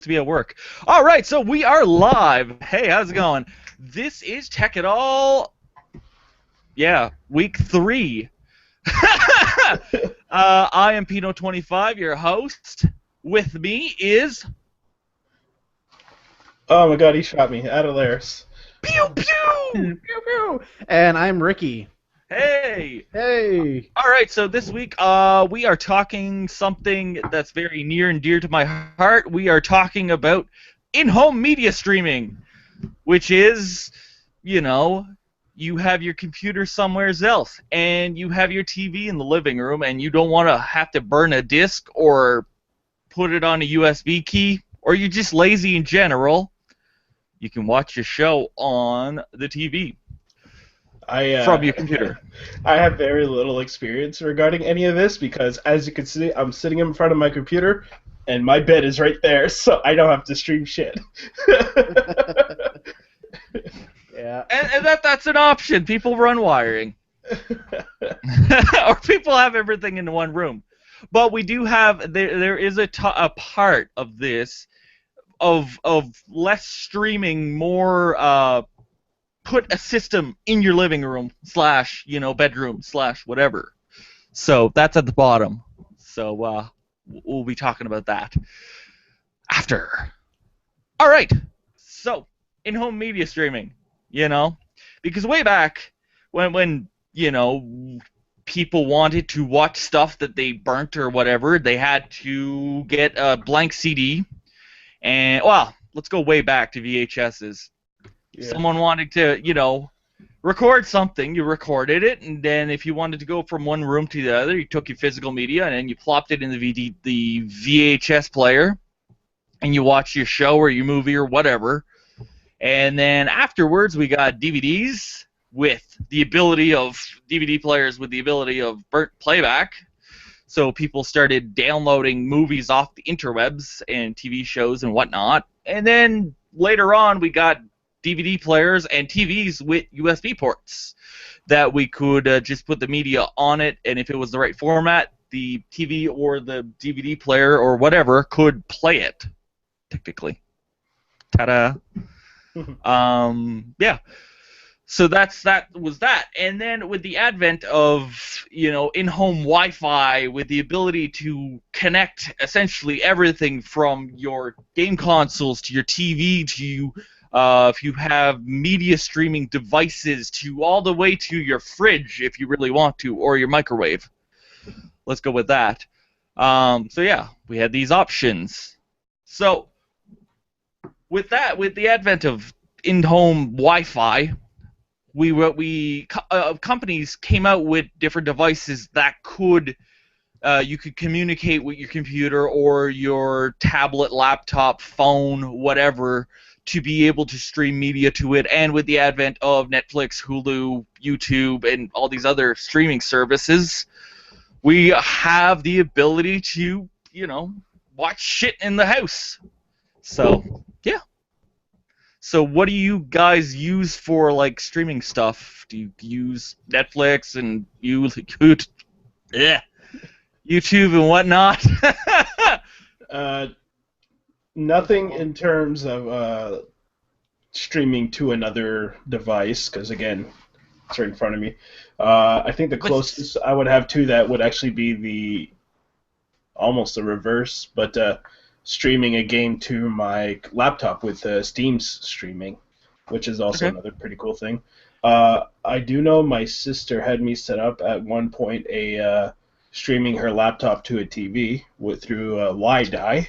to be at work. All right, so we are live. Hey, how's it going? This is Tech It All. Yeah, week 3. I am Pino25, your host. With me is Oh my god, he shot me. Adelaris. Pew Pew. Pew pew. And I'm Ricky. Hey. Hey. All right, so this week we are talking something that's very near and dear to my heart. We are talking about in-home media streaming, which is, you have your computer somewhere else, and you have your TV in the living room, and you don't want to have to burn a disc or put it on a USB key, or you're just lazy in general. You can watch your show on the TV from your computer. I have very little experience regarding any of this because, as you can see, I'm sitting in front of my computer, and my bed is right there, so I don't have to stream shit. Yeah. And that's an option. People run wiring. Or people have everything in one room. But we do have, there is a part of this, of less streaming, more put a system in your living room / bedroom / whatever. So that's at the bottom. So we'll be talking about that after. All right. So in-home media streaming, because way back when people wanted to watch stuff that they burnt or whatever, they had to get a blank CD. And let's go way back to VHSs. Yeah. Someone wanted to, record something, you recorded it, and then if you wanted to go from one room to the other, you took your physical media and then you plopped it in the VHS player, and you watched your show or your movie or whatever. And then afterwards, we got DVDs with the ability of DVD players with the ability of burnt playback. So people started downloading movies off the interwebs and TV shows and whatnot. And then later on, we got DVD players and TVs with USB ports that we could just put the media on it, and if it was the right format, the TV or the DVD player or whatever could play it, technically. Ta-da! Yeah. So that was that. And then with the advent of, in-home Wi-Fi with the ability to connect essentially everything from your game consoles to your TV to if you have media streaming devices to all the way to your fridge if you really want to, or your microwave. Let's go with that. So yeah, we had these options. So with the advent of in-home Wi-Fi, companies came out with different devices that could you could communicate with your computer or your tablet, laptop, phone, whatever, to be able to stream media to it. And with the advent of Netflix, Hulu, YouTube, and all these other streaming services, we have the ability to, watch shit in the house. So, yeah. So what do you guys use for, streaming stuff? Do you use Netflix and YouTube and whatnot? Nothing in terms of streaming to another device, because again, it's right in front of me. I think the closest I would have to that would actually be almost the reverse, but streaming a game to my laptop with Steam's streaming, which is also another pretty cool thing. I do know my sister had me set up at one point streaming her laptop to a TV through WiDi,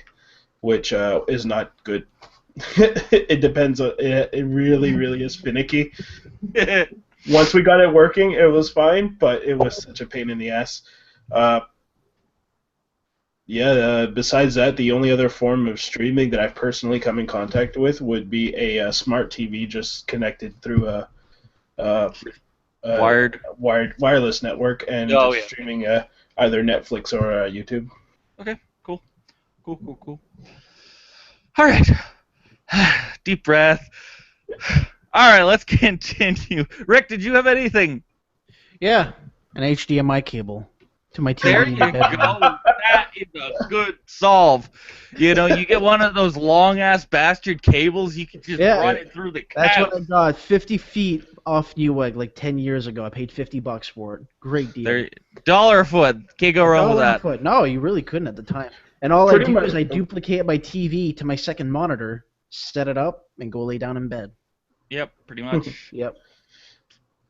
which is not good. It depends. It really, really is finicky. Once we got it working, it was fine, but it was such a pain in the ass. Besides that, the only other form of streaming that I've personally come in contact with would be a smart TV just connected through a wireless network and streaming either Netflix or YouTube. Okay, cool. All right. Deep breath. All right, let's continue. Rick, did you have anything? Yeah. An HDMI cable to my TV. There in you the bedroom. go. That is a good solve. You know, you get one of those long-ass bastard cables, you can just Yeah. run it through the That's couch. what I got. 50 feet off Newegg like 10 years ago. I paid $50 for it. Great deal. They're $1 a foot. Can't go wrong with $1 a that. foot. No, you really couldn't at the time. And all Pretty I do much- is I duplicate my TV to my second monitor, set it up, and go lay down in bed. Yep, pretty much. Yep.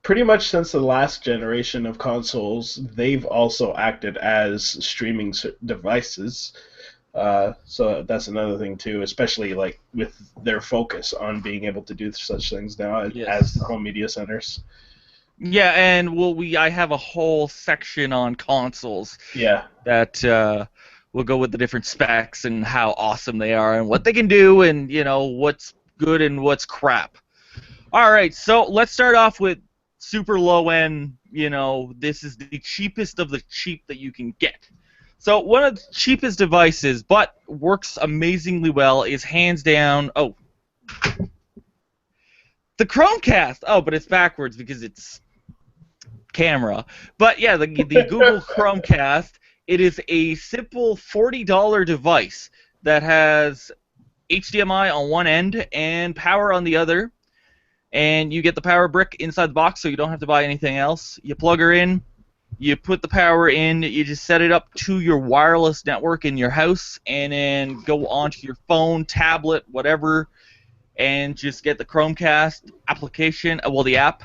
Pretty much since the last generation of consoles, they've also acted as streaming devices. So that's another thing too, especially like with their focus on being able to do such things now Yes. as the home media centers. Yeah, and I have a whole section on consoles Yeah. that will go with the different specs and how awesome they are and what they can do and, you know, what's good and what's crap. All right, so let's start off with super low end. You know, this is the cheapest of the cheap that you can get. So one of the cheapest devices, but works amazingly well, is hands down. Oh, the Chromecast. Oh, but it's backwards because it's camera. But yeah, the Google Chromecast. It is a simple $40 device that has HDMI on one end and power on the other. And you get the power brick inside the box, so you don't have to buy anything else. You plug her in, you put the power in, you just set it up to your wireless network in your house, and then go onto your phone, tablet, whatever, and just get the Chromecast application, well, the app,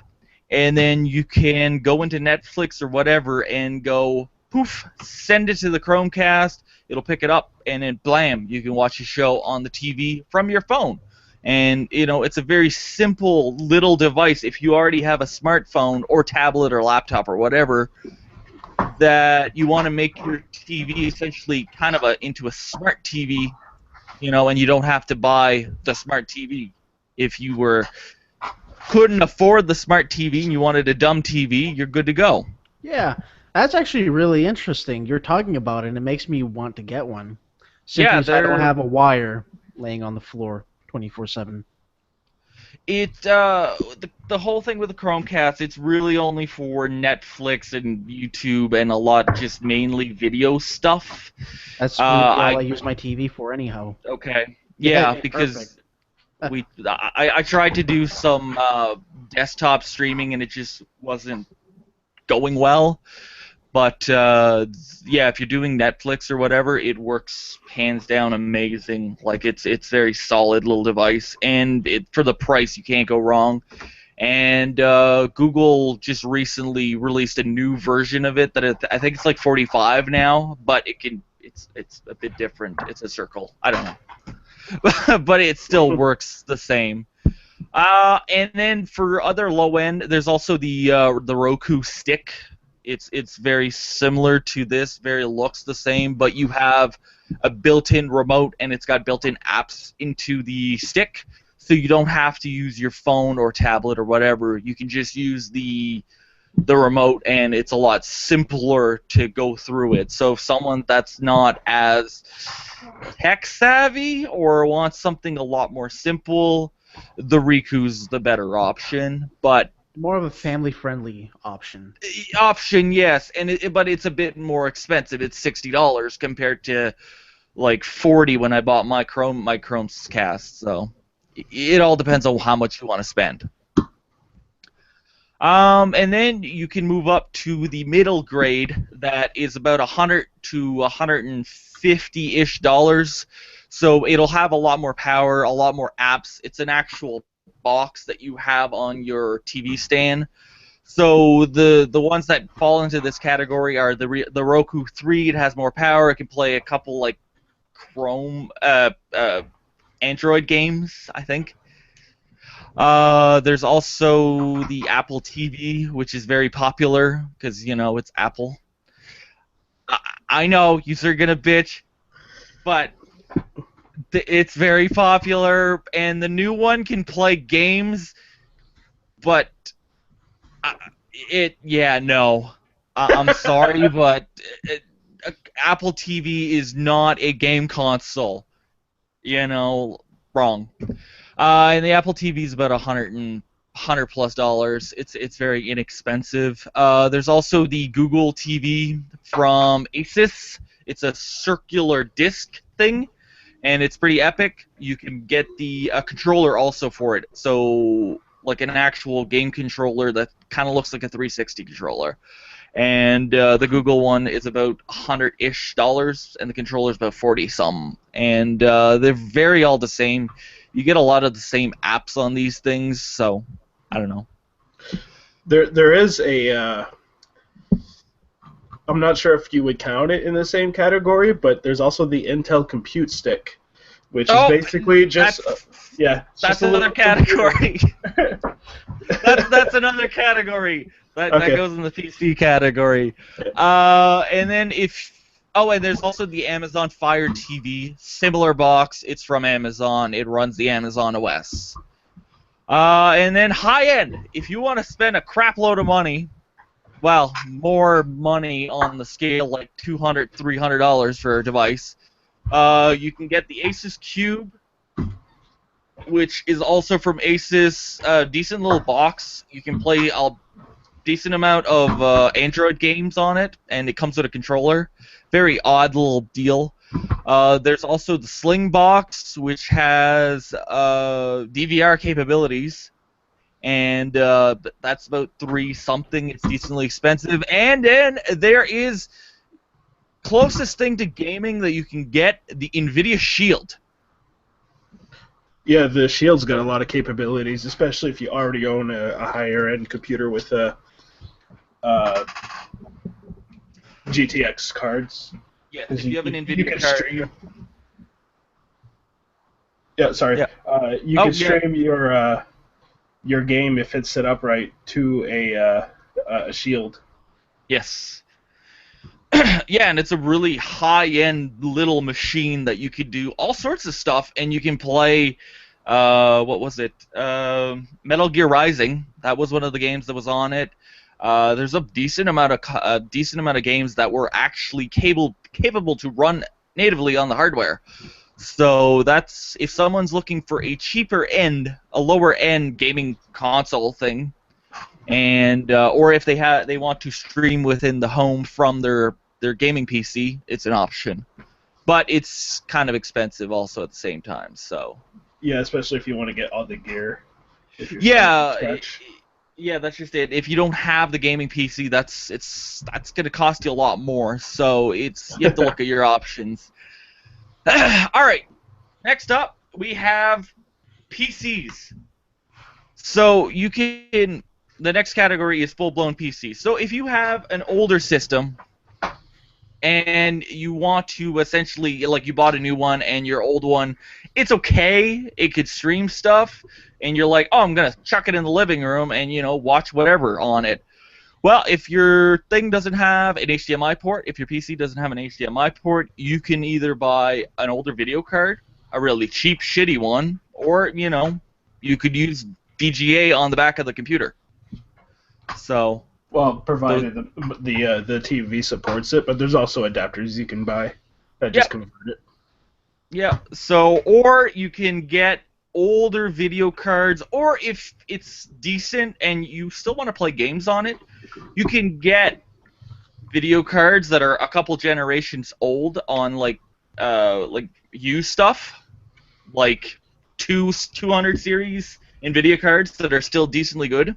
and then you can go into Netflix or whatever and go, poof, send it to the Chromecast, it'll pick it up, and then blam, you can watch a show on the TV from your phone. And, you know, it's a very simple little device. If you already have a smartphone or tablet or laptop or whatever, that you want to make your TV essentially kind of into a smart TV, you know, and you don't have to buy the smart TV. If you couldn't afford the smart TV and you wanted a dumb TV, you're good to go. Yeah, that's actually really interesting. You're talking about it, and it makes me want to get one. Simply Yeah, because I don't they're- have a wire laying on the floor 24/7. The whole thing with the Chromecast, it's really only for Netflix and YouTube and a lot just mainly video stuff. That's really all I- I use my TV for anyhow. Okay. Yeah, Yeah, because perfect. I tried to do some desktop streaming and it just wasn't going well. But yeah, if you're doing Netflix or whatever, it works hands down amazing. Like it's very solid little device, and for the price, you can't go wrong. And Google just recently released a new version of it that I think it's like 45 now, but it's a bit different. It's a circle. I don't know, but it still works the same. And then for other low end, there's also the Roku Stick. It's very similar to this, looks the same, but you have a built-in remote and it's got built-in apps into the stick, so you don't have to use your phone or tablet or whatever. You can just use the remote, and it's a lot simpler to go through it. So if someone that's not as tech savvy or wants something a lot more simple, the Riku's the better option, but More of a family-friendly option. option, yes, but it's a bit more expensive. It's $60 compared to like $40 when I bought my Chromecast. So it all depends on how much you want to spend. And then you can move up to the middle grade that is about $100 to $150-ish dollars. So it'll have a lot more power, a lot more apps. It's an actual box that you have on your TV stand. So the ones that fall into this category are the Roku 3. It has more power. It can play a couple like Chrome Android games, I think. There's also the Apple TV, which is very popular because, you know, it's Apple. I know you're gonna bitch, but it's very popular, and the new one can play games, but I'm sorry, but Apple TV is not a game console. You know, wrong. And the Apple TV is about $100 $100+. It's very inexpensive. There's also the Google TV from Asus. It's a circular disc thing, and it's pretty epic. You can get the controller also for it. So like an actual game controller that kind of looks like a 360 controller. And the Google one is about $100-ish, and the controller's about 40-some. And they're very all the same. You get a lot of the same apps on these things, so I don't know. There is a. I'm not sure if you would count it in the same category, but there's also the Intel Compute Stick, which is basically just That's another category. that's another category. That goes in the PC category. And then and there's also the Amazon Fire TV, similar box. It's from Amazon. It runs the Amazon OS. And then high end. If you want to spend a crap load of money, well, more money on the scale, like $200, $300 for a device, you can get the Asus Cube, which is also from Asus. Decent little box. You can play a decent amount of Android games on it, and it comes with a controller. Very odd little deal. There's also the Sling Box, which has DVR capabilities, and that's about $3-something. It's decently expensive. And then there is closest thing to gaming that you can get, the NVIDIA Shield. Yeah, the Shield's got a lot of capabilities, especially if you already own a higher-end computer with GTX cards. Yeah, if you have an NVIDIA card. Stream. Yeah, sorry. Yeah. You can stream your game if it's set up right to a Shield. Yes. Yeah, and it's a really high-end little machine that you could do all sorts of stuff, and you can play. What was it? Metal Gear Rising. That was one of the games that was on it. There's a decent amount of games that were actually capable to run natively on the hardware. So that's, if someone's looking for a lower end gaming console thing, and or if they want to stream within the home from their gaming PC, it's an option. But it's kind of expensive also at the same time. So yeah, especially if you want to get all the gear. Yeah, that's just it. If you don't have the gaming PC, that's going to cost you a lot more. So you have to look at your options. All right. Next up, we have PCs. So the next category is full-blown PCs. So if you have an older system and you want to essentially, like, you bought a new one and your old one, it's okay, it could stream stuff, and you're like, oh, I'm going to chuck it in the living room and, watch whatever on it. Well, if your thing doesn't have an HDMI port, if your PC doesn't have an HDMI port, you can either buy an older video card, a really cheap, shitty one, or, you could use VGA on the back of the computer. So, well, provided the TV supports it, but there's also adapters you can buy that just convert it. Yeah. So, or you can get older video cards, or if it's decent and you still want to play games on it, you can get video cards that are a couple generations old on like used stuff, like 200 series NVIDIA cards that are still decently good.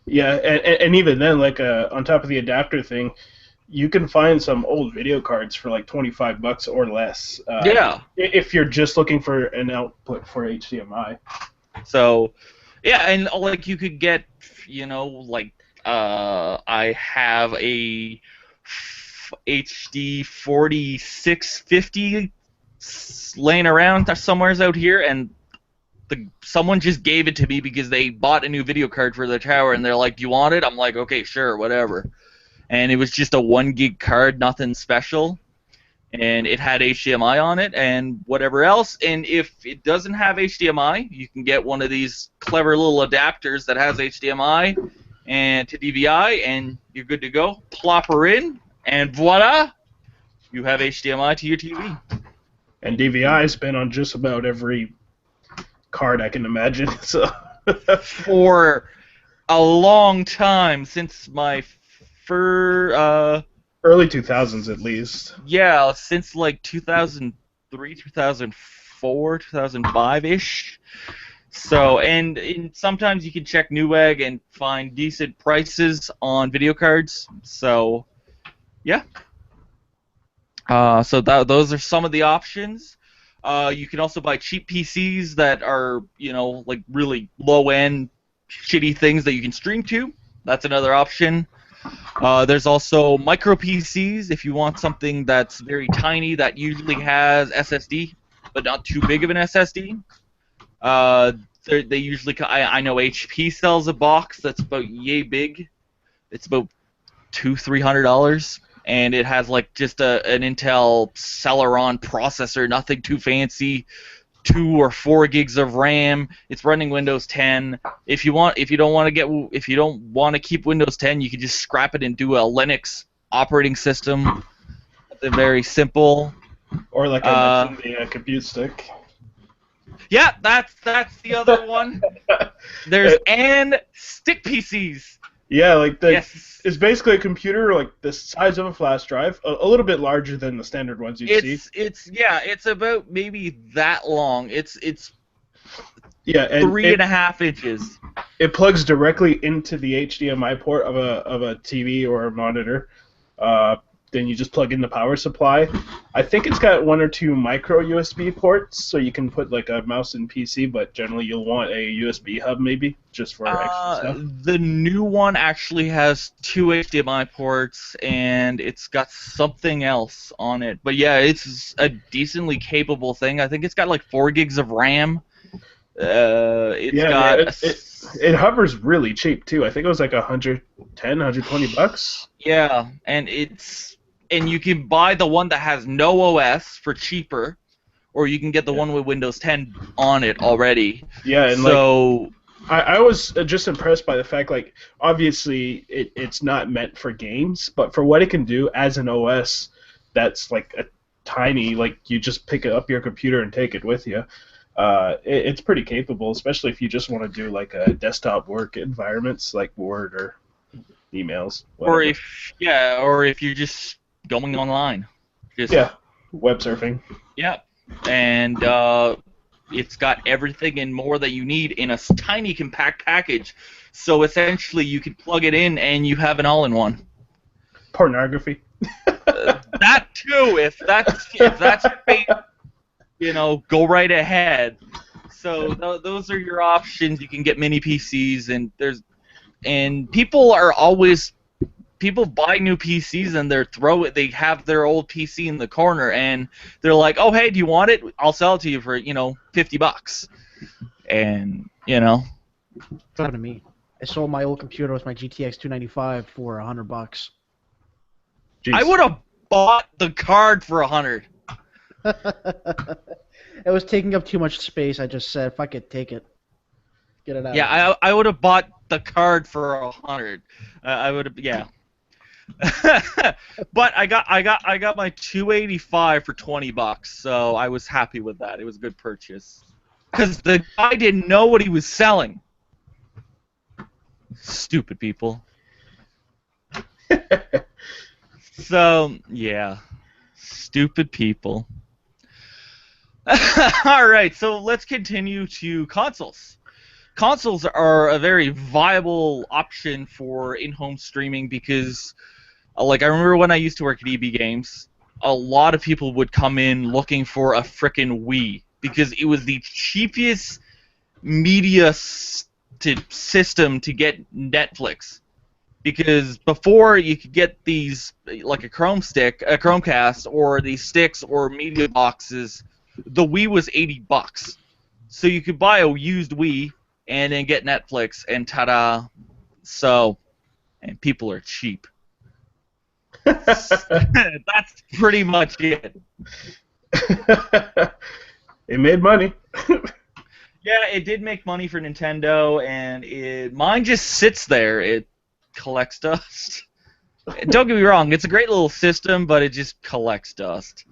Yeah, and even then, like on top of the adapter thing, you can find some old video cards for like $25 or less. If you're just looking for an output for HDMI. So, yeah, and like you could get, I have a HD 4650 laying around somewheres out here, and someone just gave it to me because they bought a new video card for their tower, and they're like, "Do you want it?" I'm like, "Okay, sure, whatever." And it was just a 1 gig card, nothing special, and it had HDMI on it and whatever else. And if it doesn't have HDMI, you can get one of these clever little adapters that has HDMI and to DVI, and you're good to go. Plop her in, and voila, you have HDMI to your TV. And DVI's been on just about every card I can imagine. So for a long time, since my Early 2000s at least. yeah, since like 2003, 2004, 2005-ish. So, and sometimes you can check Newegg and find decent prices on video cards. So, yeah. Those are some of the options. You can also buy cheap PCs that are, like really low-end, shitty things that you can stream to. That's another option. There's also micro PCs if you want something that's very tiny that usually has SSD, but not too big of an SSD. Uh, they usually, I know HP sells a box that's about yay big. It's about $200-$300, and it has like just an Intel Celeron processor, nothing too fancy. 2 or 4 gigs of RAM. It's running Windows 10. If you don't want to keep Windows 10, you can just scrap it and do a Linux operating system. They're very simple. Or like I mentioned, the compute stick. Yeah, that's the other one. There's and stick PCs. Yeah, like Yes. it's basically a computer like the size of a flash drive, a little bit larger than the standard ones you see. It's about maybe that long. It's Yeah, and 3.5 inches. it plugs directly into the HDMI port of a TV or a monitor. Then you just plug in the power supply. I think it's got 1 or 2 micro USB ports, so you can put like a mouse and PC, but generally you'll want a USB hub maybe, just for extra stuff. The new one actually has 2 HDMI ports, and it's got something else on it. But yeah, it's a decently capable thing. I think it's got like 4 gigs of RAM. It hovers really cheap too. I think it was like $110, $120. Yeah, and you can buy the one that has no OS for cheaper, or you can get the one with Windows 10 on it already. Yeah, and so I was just impressed by the fact, like, obviously it's not meant for games, but for what it can do as an OS, that's like a tiny, like you just pick it up your computer and take it with you. It's pretty capable, especially if you just want to do like a desktop work environments like Word or emails. Whatever. or if you're just going online. Web surfing. Yeah, and it's got everything and more that you need in a tiny compact package. So essentially, you can plug it in and you have an all-in-one. Pornography. That too, if that's your favorite, go right ahead. So those are your options. You can get mini PCs, and people buy new PCs and they have their old PC in the corner and they're like, "Oh, hey, do you want it? I'll sell it to you for, $50." And, It's happened to me. I sold my old computer with my GTX 295 for $100. Jeez. I would have bought the card for $100. It was taking up too much space. I just said, "Fuck it, take it, get it out." Yeah, I would have bought the card for $100. I would have, yeah. But I got my 285 for $20, so I was happy with that. It was a good purchase because the guy didn't know what he was selling. Stupid people. So yeah, stupid people. All right, so let's continue to consoles. Consoles are a very viable option for in-home streaming because, like, I remember when I used to work at EB Games, a lot of people would come in looking for a frickin' Wii because it was the cheapest media system to get Netflix. Because before you could get these, like a Chromecast, or these sticks or media boxes, the Wii was $80. So you could buy a used Wii and then get Netflix, and ta-da. So, and people are cheap. That's pretty much it. It made money. Yeah, it did make money for Nintendo, and mine just sits there. It collects dust. Don't get me wrong, it's a great little system, but it just collects dust.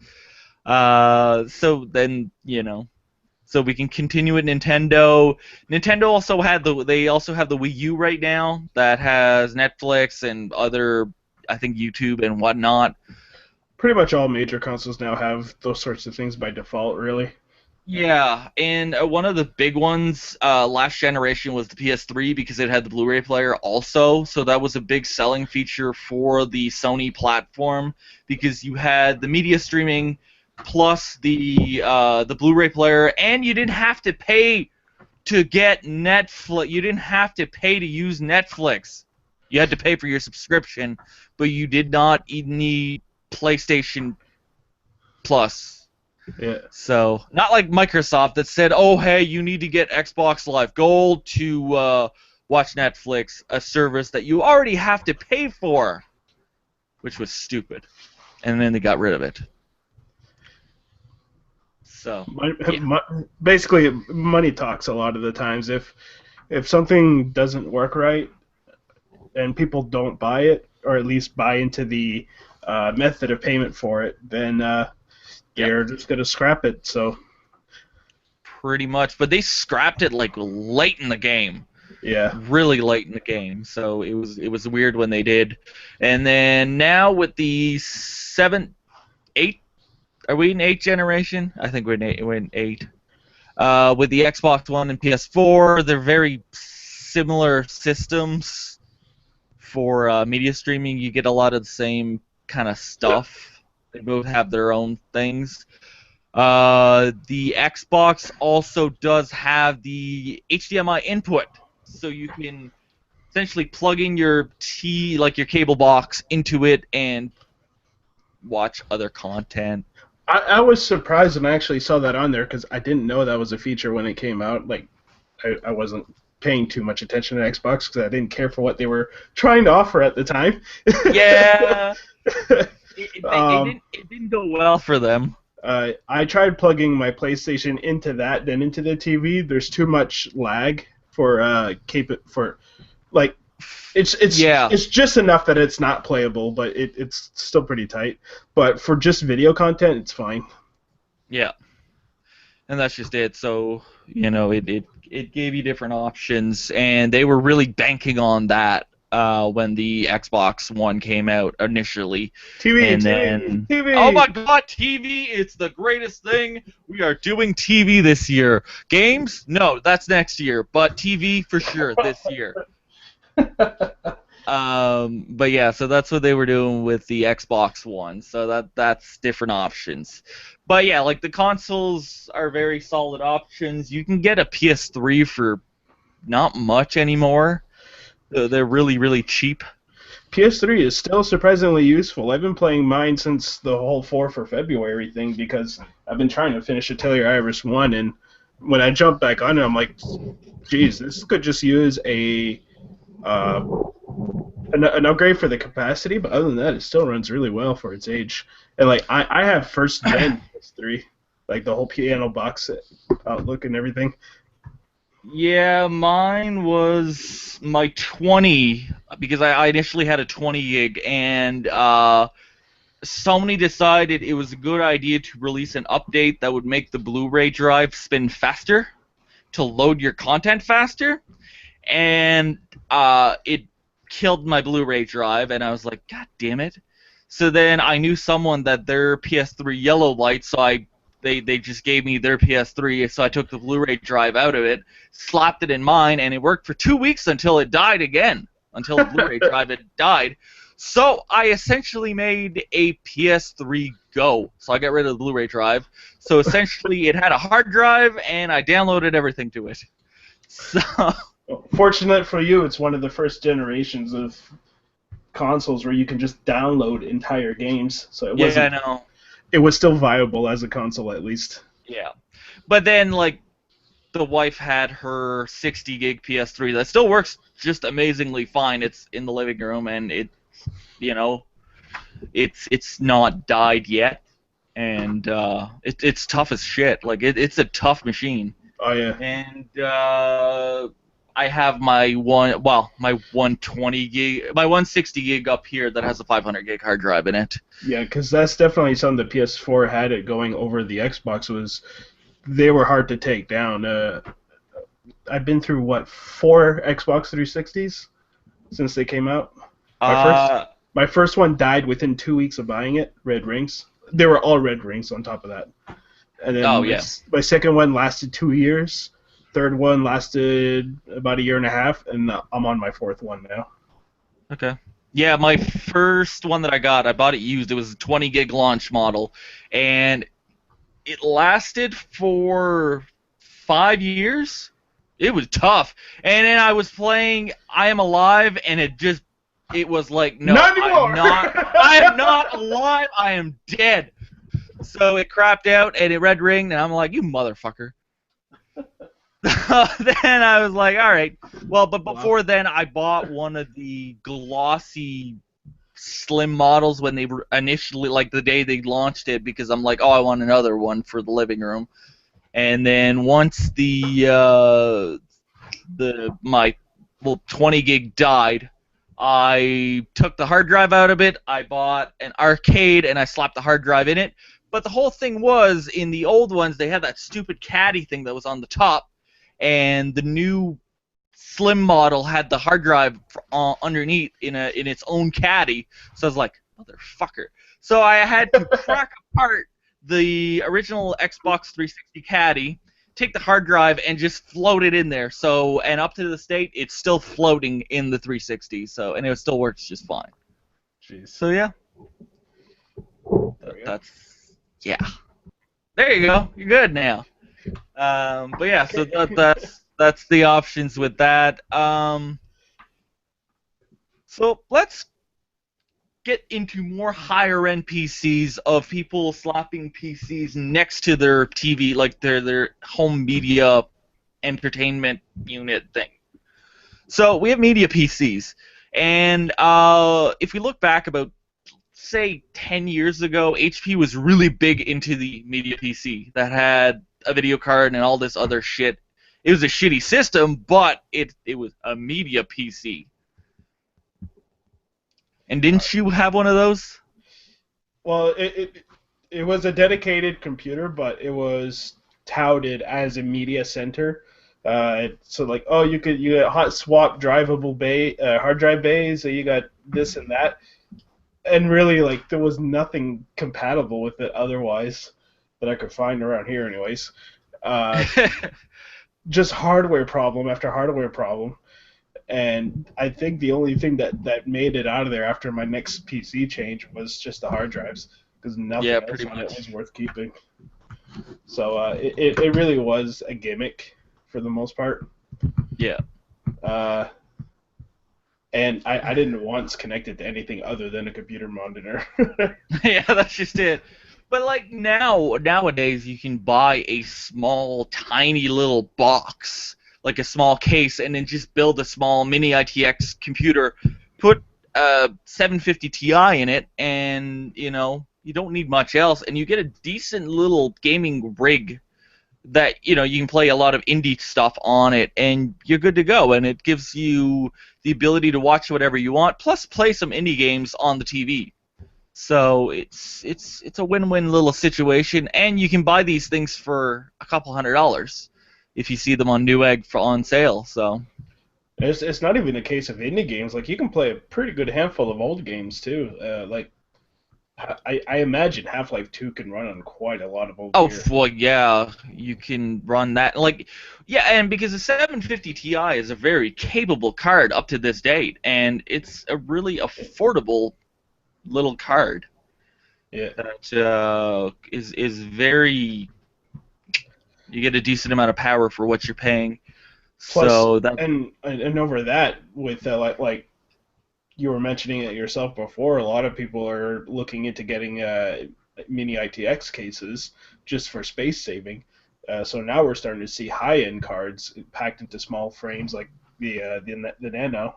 So then, So we can continue with Nintendo. Nintendo also had they also have the Wii U right now that has Netflix and other, I think, YouTube and whatnot. Pretty much all major consoles now have those sorts of things by default, really. Yeah, and one of the big ones last generation was the PS3 because it had the Blu-ray player also. So that was a big selling feature for the Sony platform because you had the media streaming plus the Blu-ray player, and you didn't have to pay to get Netflix. You didn't have to pay to use Netflix. You had to pay for your subscription, but you did not need PlayStation Plus. Yeah. So, not like Microsoft that said, oh, hey, you need to get Xbox Live Gold to watch Netflix, a service that you already have to pay for, which was stupid. And then they got rid of it. So, yeah. Basically, money talks a lot of the times. If something doesn't work right and people don't buy it, or at least buy into the method of payment for it, then they're just going to scrap it. So pretty much. But they scrapped it like late in the game. Yeah. Really late in the game. So it was weird when they did. And then now with the 7, 8, are we in 8th generation? I think we're in 8. With the Xbox One and PS4, they're very similar systems for media streaming. You get a lot of the same kind of stuff. They both have their own things. The Xbox also does have the HDMI input, so you can essentially plug in your your cable box into it and watch other content. I was surprised when I actually saw that on there because I didn't know that was a feature when it came out. Like, I wasn't paying too much attention to Xbox because I didn't care for what they were trying to offer at the time. Yeah. It didn't go well for them. I tried plugging my PlayStation into that, then into the TV. There's too much lag for it's just enough that it's not playable, but it's still pretty tight. But for just video content, it's fine. Yeah, and that's just it. So it gave you different options, and they were really banking on that. When the Xbox One came out initially. TV. Oh my god, TV! It's the greatest thing! We are doing TV this year. Games? No, that's next year. But TV for sure this year. But yeah, so that's what they were doing with the Xbox One. So that's different options. But yeah, like the consoles are very solid options. You can get a PS3 for not much anymore. They're really, really cheap. PS3 is still surprisingly useful. I've been playing mine since the whole 4 for February thing because I've been trying to finish Atelier Iris 1, and when I jumped back on it, I'm like, geez, this could just use an upgrade for the capacity, but other than that, it still runs really well for its age. And like, I have first gen PS3, like the whole piano box outlook and everything. Yeah, mine was my 20, because I initially had a 20 gig, and Sony decided it was a good idea to release an update that would make the Blu-ray drive spin faster, to load your content faster, and it killed my Blu-ray drive, and I was like, God damn it. So then I knew someone that their PS3 yellow light, so they just gave me their PS3, so I took the Blu-ray drive out of it, slapped it in mine, and it worked for 2 weeks until it died again, until the Blu-ray drive had died. So I essentially made a PS3 Go. So I got rid of the Blu-ray drive. So essentially it had a hard drive, and I downloaded everything to it. So fortunate for you, it's one of the first generations of consoles where you can just download entire games. So it wasn't, yeah, I know. It was still viable as a console, at least. Yeah. But then, like, the wife had her 60 gig PS3 that still works just amazingly fine. It's in the living room, and it's not died yet, and it's tough as shit. Like, it's a tough machine. Oh yeah. And I have my 120 gig, my 160 gig up here that has a 500 gig hard drive in it. Yeah, because that's definitely something the PS4 had it going over the Xbox was they were hard to take down. I've been through what 4 Xbox 360s since they came out. My first one died within 2 weeks of buying it. Red Rings. They were all red rings on top of that. And then my second one lasted 2 years. Third one lasted about 1.5 years, and I'm on my fourth one now. Okay. Yeah, my first one that I bought it used. It was a 20 gig launch model, and it lasted for 5 years. It was tough. And then I was playing I Am Alive, and it was like, no, not anymore. I am not alive. I am dead. So it crapped out, and it red ringed, and I'm like, you motherfucker. Then I was like, all right. Well, but before then, I bought one of the glossy slim models when they were initially, like the day they launched it, because I'm like, oh, I want another one for the living room. And then once my 20 gig died, I took the hard drive out of it. I bought an arcade, and I slapped the hard drive in it. But the whole thing was, in the old ones, they had that stupid caddy thing that was on the top. And the new slim model had the hard drive underneath in its own caddy. So I was like, motherfucker. So I had to crack apart the original Xbox 360 caddy, take the hard drive, and just float it in there. So, and up to the state, it's still floating in the 360. So, and it still works just fine. Jeez. So yeah, yeah. There you go. You're good now. But yeah, so that's the options with that. So let's get into more higher end PCs of people slapping PCs next to their TV, like their home media entertainment unit thing. So we have media PCs, and if we look back about, say, 10 years ago, HP was really big into the media PC that had a video card and all this other shit. It was a shitty system, but it was a media PC. And didn't you have one of those? Well, it was a dedicated computer, but it was touted as a media center. So like, oh, you got hot swap drivable hard drive bays, so you got this and that, and really like there was nothing compatible with it otherwise that I could find around here, anyways. Just hardware problem after hardware problem. And I think the only thing that made it out of there after my next PC change was just the hard drives, because nothing else on it was worth keeping. So it really was a gimmick for the most part. Yeah. And I didn't once connect it to anything other than a computer monitor. Yeah, that's just it. But like nowadays, you can buy a small, tiny little box, like a small case, and then just build a small mini ITX computer, put a 750 Ti in it, and you don't need much else, and you get a decent little gaming rig that you can play a lot of indie stuff on it, and you're good to go. And it gives you the ability to watch whatever you want, plus play some indie games on the TV. So it's a win-win little situation, and you can buy these things for a couple $100 if you see them on Newegg on sale. So it's not even a case of indie games. Like you can play a pretty good handful of old games too. Like I imagine Half-Life 2 can run on quite a lot of old gear. Well, yeah, you can run that. Like, yeah, and because the 750 Ti is a very capable card up to this date, and it's a really affordable little card. Yeah. That is very. You get a decent amount of power for what you're paying. Plus, so that and over that, with like you were mentioning it yourself before, a lot of people are looking into getting mini ITX cases just for space saving. So now we're starting to see high-end cards packed into small frames, like the Nano.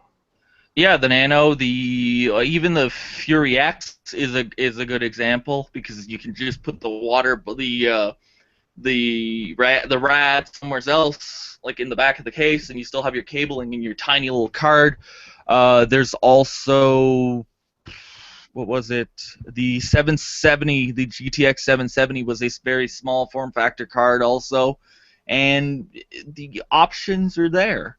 Yeah, the Nano, even the Fury X is a good example, because you can just put the RAD somewhere else, like in the back of the case, and you still have your cabling in your tiny little card. There's also what was it? The 770, the GTX 770 was a very small form factor card also, and the options are there.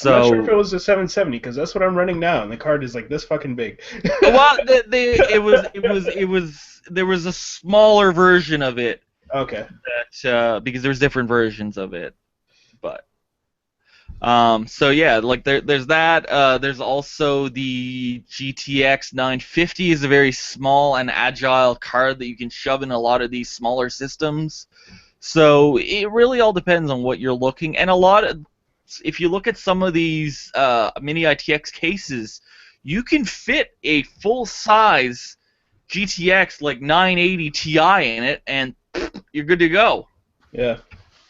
I'm not sure if So, it was a 770 because that's what I'm running now, and the card is like this fucking big. well, there was a smaller version of it Okay. that because there's different versions of it, but. So yeah, like there's that. There's also the GTX 950 is a very small and agile card that you can shove in a lot of these smaller systems. So it really all depends on what you're looking. And if you look at some of these mini ITX cases, you can fit a full size GTX like 980 Ti in it, and you're good to go. Yeah.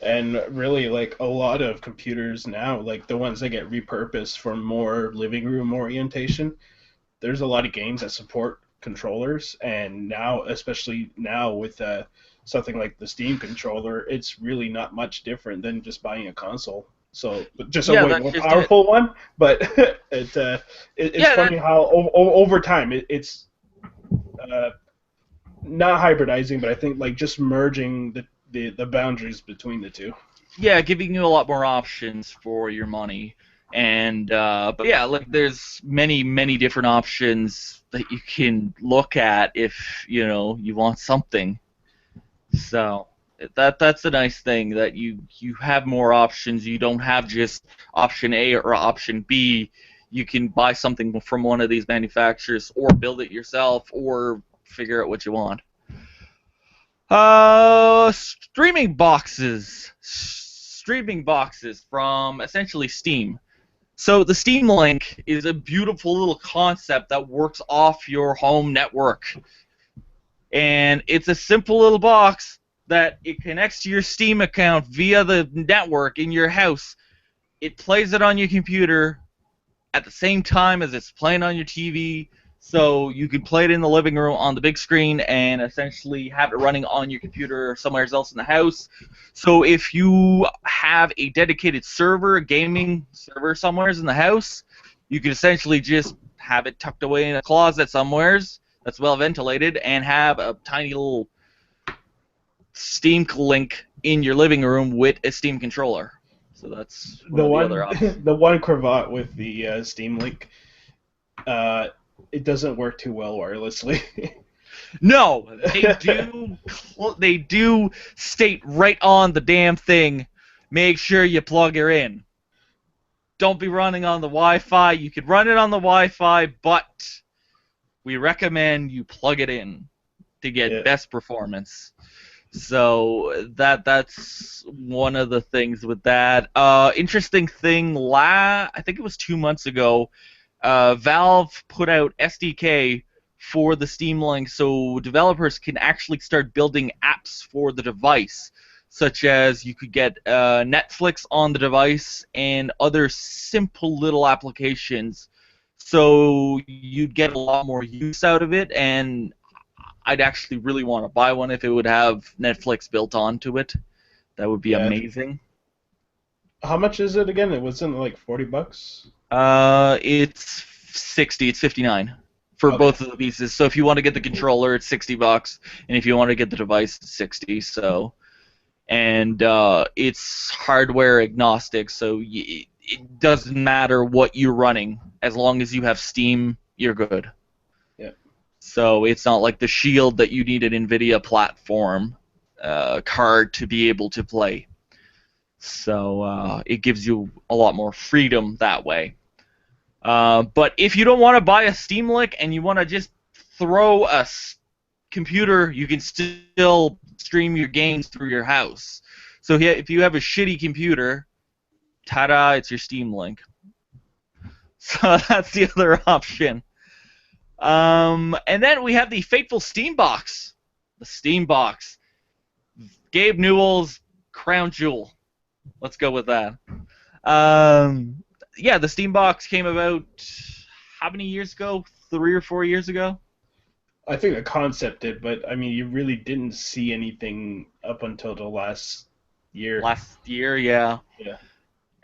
And really, like a lot of computers now, like the ones that get repurposed for more living room orientation, there's a lot of games that support controllers, and now, especially now with something like the Steam controller, it's really not much different than just buying a console. So just a Yeah, way that's more just powerful one, but it's Yeah, funny how over time it's uh, not hybridizing, but I think like just merging the boundaries between the two. yeah, giving you a lot more options for your money. And but yeah, like there's many different options that you can look at if you want something. So that's a nice thing that you have more options. You don't have just option A or option B. You can buy something from one of these manufacturers or build it yourself or figure out what you want. Streaming boxes. Streaming boxes from essentially Steam. So the Steam Link is a beautiful little concept that works off your home network. And it's a simple little box that it connects to your Steam account via the network in your house. It plays it on your computer at the same time as it's playing on your TV, so you can play it in the living room on the big screen and essentially have it running on your computer somewhere else in the house. So if you have a dedicated server, a gaming server somewhere in the house, you can essentially just have it tucked away in a closet somewheres that's well ventilated and have a tiny little Steam Link in your living room with a Steam controller. So that's one of the other options. The one cravat with the Steam Link, it doesn't work too well wirelessly. No, they do state right on the damn thing. Make sure you plug her in. Don't be running on the Wi-Fi. You could run it on the Wi-Fi, but we recommend you plug it in to get best performance. So that's one of the things with that. Interesting thing, I think it was 2 months ago, Valve put out SDK for the Steam Link so developers can actually start building apps for the device, such as you could get Netflix on the device and other simple little applications. So you'd get a lot more use out of it, and I'd actually really want to buy one if it would have Netflix built onto it. That would be amazing. How much is it again? It wasn't like $40. It's 60. It's 59 for both of the pieces. So if you want to get the controller, it's $60, and if you want to get the device, it's 60. So, and it's hardware agnostic, so it doesn't matter what you're running as long as you have Steam, you're good. So it's not like the Shield that you need an NVIDIA platform card to be able to play. So it gives you a lot more freedom that way. But if you don't want to buy a Steam Link and you want to just throw a computer, you can still stream your games through your house. So if you have a shitty computer, ta-da, it's your Steam Link. So that's the other option. And then we have the fateful Steam Box. The Steam Box. Gabe Newell's crown jewel. Let's go with that. Yeah, the Steam Box came about how many years ago? 3 or 4 years ago? I think the concept did, but I mean, you really didn't see anything up until the last year. Last year, yeah. Yeah.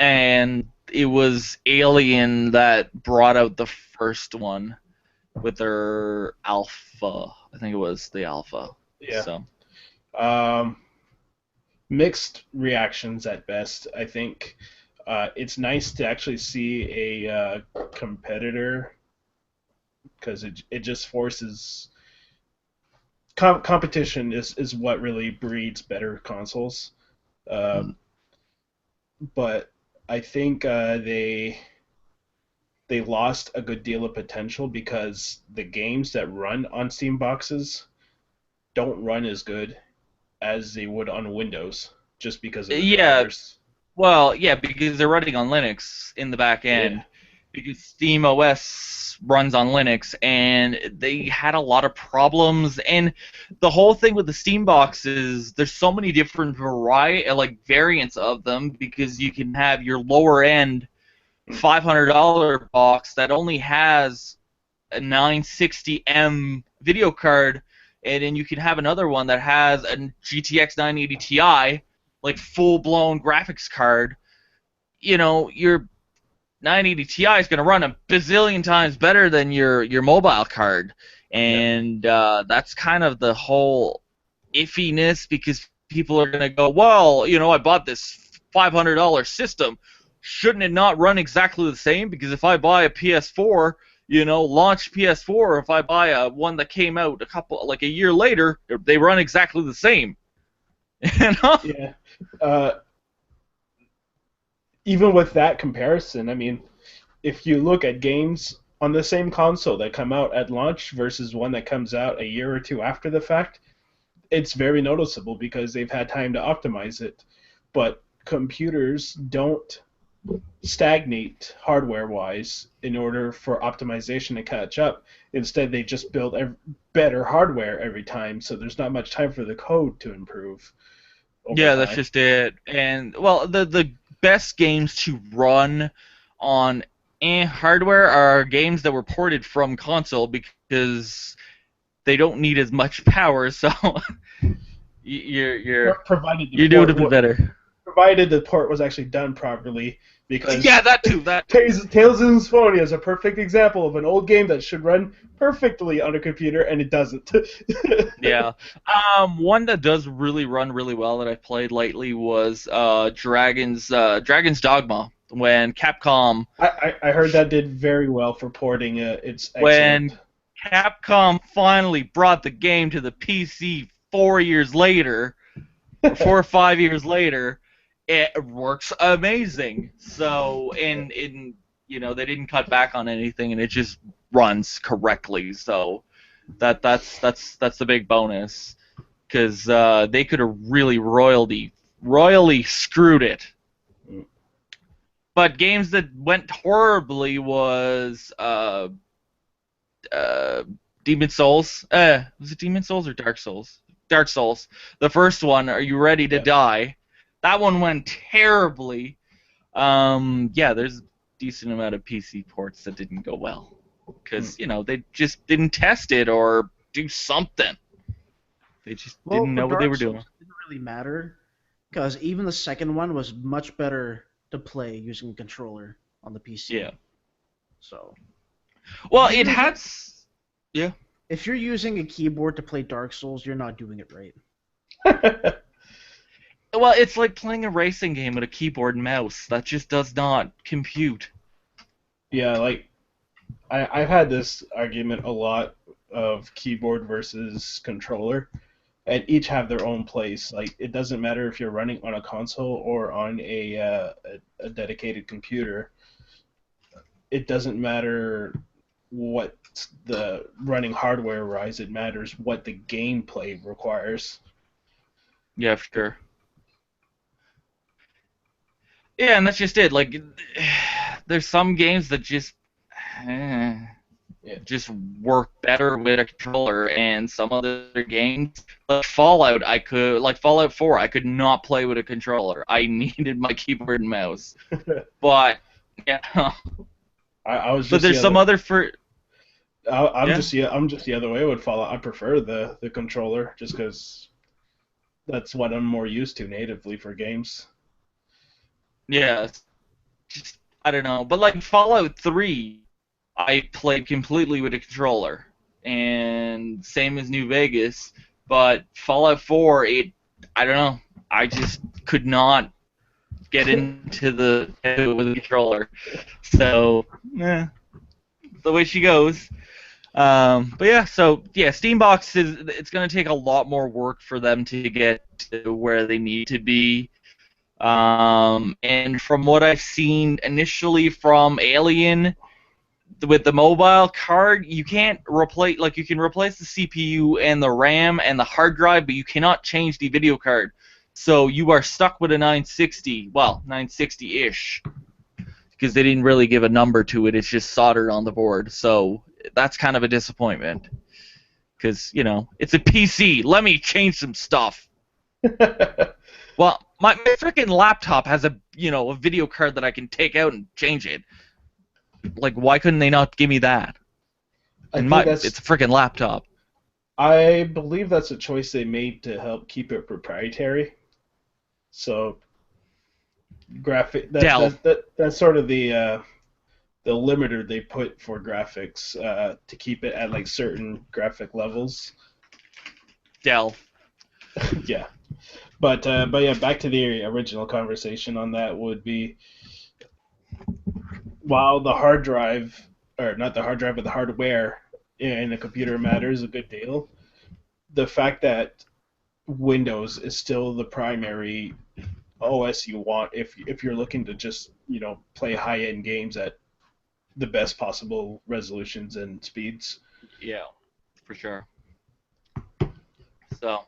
And it was Alien that brought out the first one. with their Alpha. I think it was the Alpha. Yeah. So Um, Mixed reactions at best. I think it's nice to actually see a competitor because it just forces competition is what really breeds better consoles. Um, but I think they lost a good deal of potential because the games that run on Steam boxes don't run as good as they would on Windows just because of the yeah, drivers. well, yeah, because they're running on Linux in the back Yeah. end. Because Steam OS runs on Linux, and they had a lot of problems. And the whole thing with the Steam box is there's so many different variants of them, because you can have your lower end $500 box that only has a 960M video card, and then you can have another one that has a GTX 980 Ti, like full-blown graphics card. Your 980 Ti is going to run a bazillion times better than your mobile card, Yeah. and that's kind of the whole iffiness, because people are going to go, well, I bought this $500 system. Shouldn't it not run exactly the same? Because if I buy a PS4, launch PS4, if I buy one that came out a year later, they run exactly the same. Yeah. Uh, Even with that comparison, I mean, if you look at games on the same console that come out at launch versus one that comes out a year or two after the fact, it's very noticeable because they've had time to optimize it. But computers don't stagnate hardware wise in order for optimization to catch up. Instead, they just build better hardware every time, so there's not much time for the code to improve over Yeah, that's time. just it. And well, the best games to run on hardware are games that were ported from console, because they don't need as much power, so you're Provided the you're doing a port bit better. provided the port was actually done properly, Yeah, because that too. That Tales of Symphonia is a perfect example of an old game that should run perfectly on a computer, and it doesn't. Yeah. One that does really run really well that I've played lately was Dragon's Dogma. When Capcom I heard that did very well for porting. It's excellent. when Capcom finally brought the game to the PC 4 years later, 4 or 5 years later, it works amazing. So, they didn't cut back on anything, and it just runs correctly. So, that's the big bonus, because they could have really royally screwed it. Mm. But games that went horribly was Demon Souls. Was it Demon Souls or Dark Souls? Dark Souls. The first one, Are You Ready to Yeah. Die? That one went terribly. Yeah, there's a decent amount of PC ports that didn't go well, because they just didn't test it or do something. They just Well, didn't for know what they were Dark doing. Souls, it didn't really matter because even the second one was much better to play using a controller on the PC. Yeah. So Well, if it you're, had. Yeah. if you're using a keyboard to play Dark Souls, you're not doing it right. Well, it's like playing a racing game with a keyboard and mouse. That just does not compute. Yeah, like I've had this argument a lot of keyboard versus controller, and each have their own place. Like it doesn't matter if you're running on a console or on a dedicated computer. It doesn't matter what the running hardware wise. It matters what the gameplay requires. Yeah, for sure. Yeah, and that's just it. Like, there's some games that eh, Yeah. just work better with a controller, and some other games, like Fallout 4, I could not play with a controller. I needed my keyboard and mouse. But yeah, I was but just there's some other for I'm yeah. just the other way with Fallout. I prefer the controller just because that's what I'm more used to natively for games. Yeah, just I don't know. But like Fallout 3, I played completely with a controller, and same as New Vegas. But Fallout 4, I don't know, I just could not get into the with the controller. So, the way she goes. But yeah, Steambox it's going to take a lot more work for them to get to where they need to be. And from what I've seen initially from Alien, with the mobile card, you can't replace, like, you can replace the CPU and the RAM and the hard drive, but you cannot change the video card. So you are stuck with a 960, well, 960-ish, because they didn't really give a number to it. It's just soldered on the board. So that's kind of a disappointment, because, you know, it's a PC. Let me change some stuff. Well, my freaking laptop has a video card that I can take out and change it. Like, why couldn't they not give me that? It's a freaking laptop. I believe that's a choice they made to help keep it proprietary. So, that's sort of the limiter they put for graphics to keep it at like certain graphic levels. Dell. Yeah, but yeah, back to the original conversation on that would be, while the hard drive, or not the hard drive, but the hardware in a computer matters a good deal, the fact that Windows is still the primary OS you want if you're looking to just play high-end games at the best possible resolutions and speeds. Yeah, for sure. So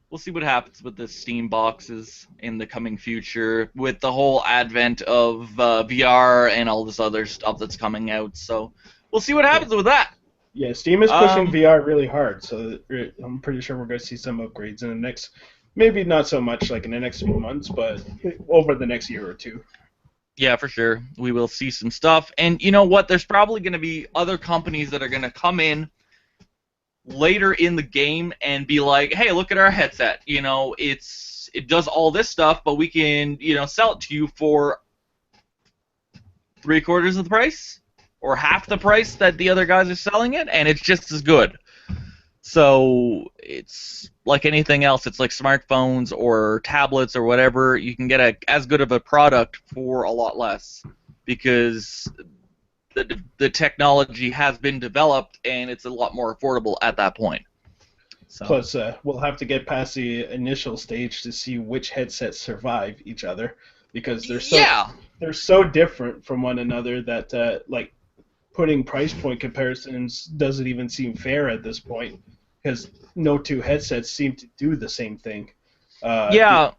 we'll see what happens with the Steam boxes in the coming future, with the whole advent of VR and all this other stuff that's coming out. So we'll see what happens with that. Yeah, Steam is pushing VR really hard, so I'm pretty sure we're going to see some upgrades in the next, maybe not so much like in the next few months, but over the next year or two. Yeah, for sure. We will see some stuff. And you know what? There's probably going to be other companies that are going to come in later in the game and be like, hey, look at our headset. It does all this stuff, but we can, sell it to you for 3/4 of the price or half the price that the other guys are selling it, and it's just as good. So it's like anything else. It's like smartphones or tablets or whatever. You can get as good of a product for a lot less, because the technology has been developed and it's a lot more affordable at that point. So. Plus, we'll have to get past the initial stage to see which headsets survive each other, because they're so different from one another that like putting price point comparisons doesn't even seem fair at this point, because no two headsets seem to do the same thing. Yeah,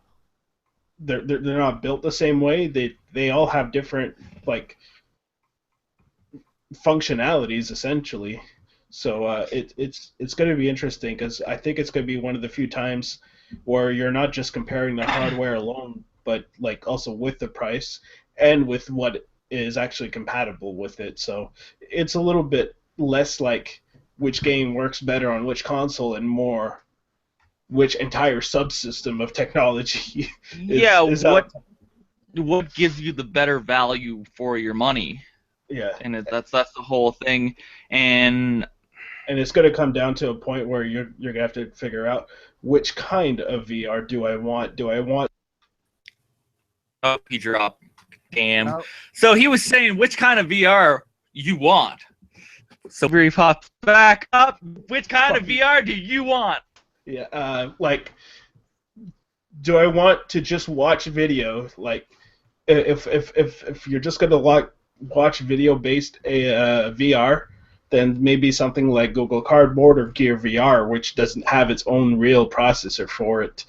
they're not built the same way. They all have different like functionalities essentially. So it's going to be interesting, because I think it's going to be one of the few times where you're not just comparing the hardware alone, but like also with the price and with what is actually compatible with it. So it's a little bit less like which game works better on which console, and more which entire subsystem of technology is what gives you the better value for your money. Yeah, and that's the whole thing, and it's going to come down to a point where you're going to have to figure out which kind of VR do I want. Oh, he dropped. Damn. Oh. So he was saying which kind of VR you want. So he pops back up. Which kind of VR do you want? Yeah, like, do I want to just watch video? Like, if you're just going to watch video-based VR, then maybe something like Google Cardboard or Gear VR, which doesn't have its own real processor for it.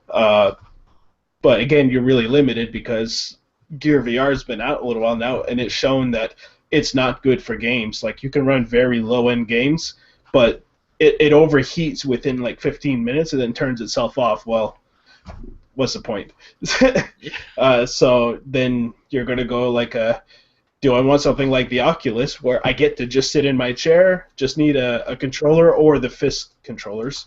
But again, you're really limited, because Gear VR has been out a little while now, and it's shown that it's not good for games. Like, you can run very low-end games, but it overheats within like 15 minutes and then turns itself off. Well, what's the point? So then you're going to go like do I want something like the Oculus, where I get to just sit in my chair, just need a controller or the fist controllers,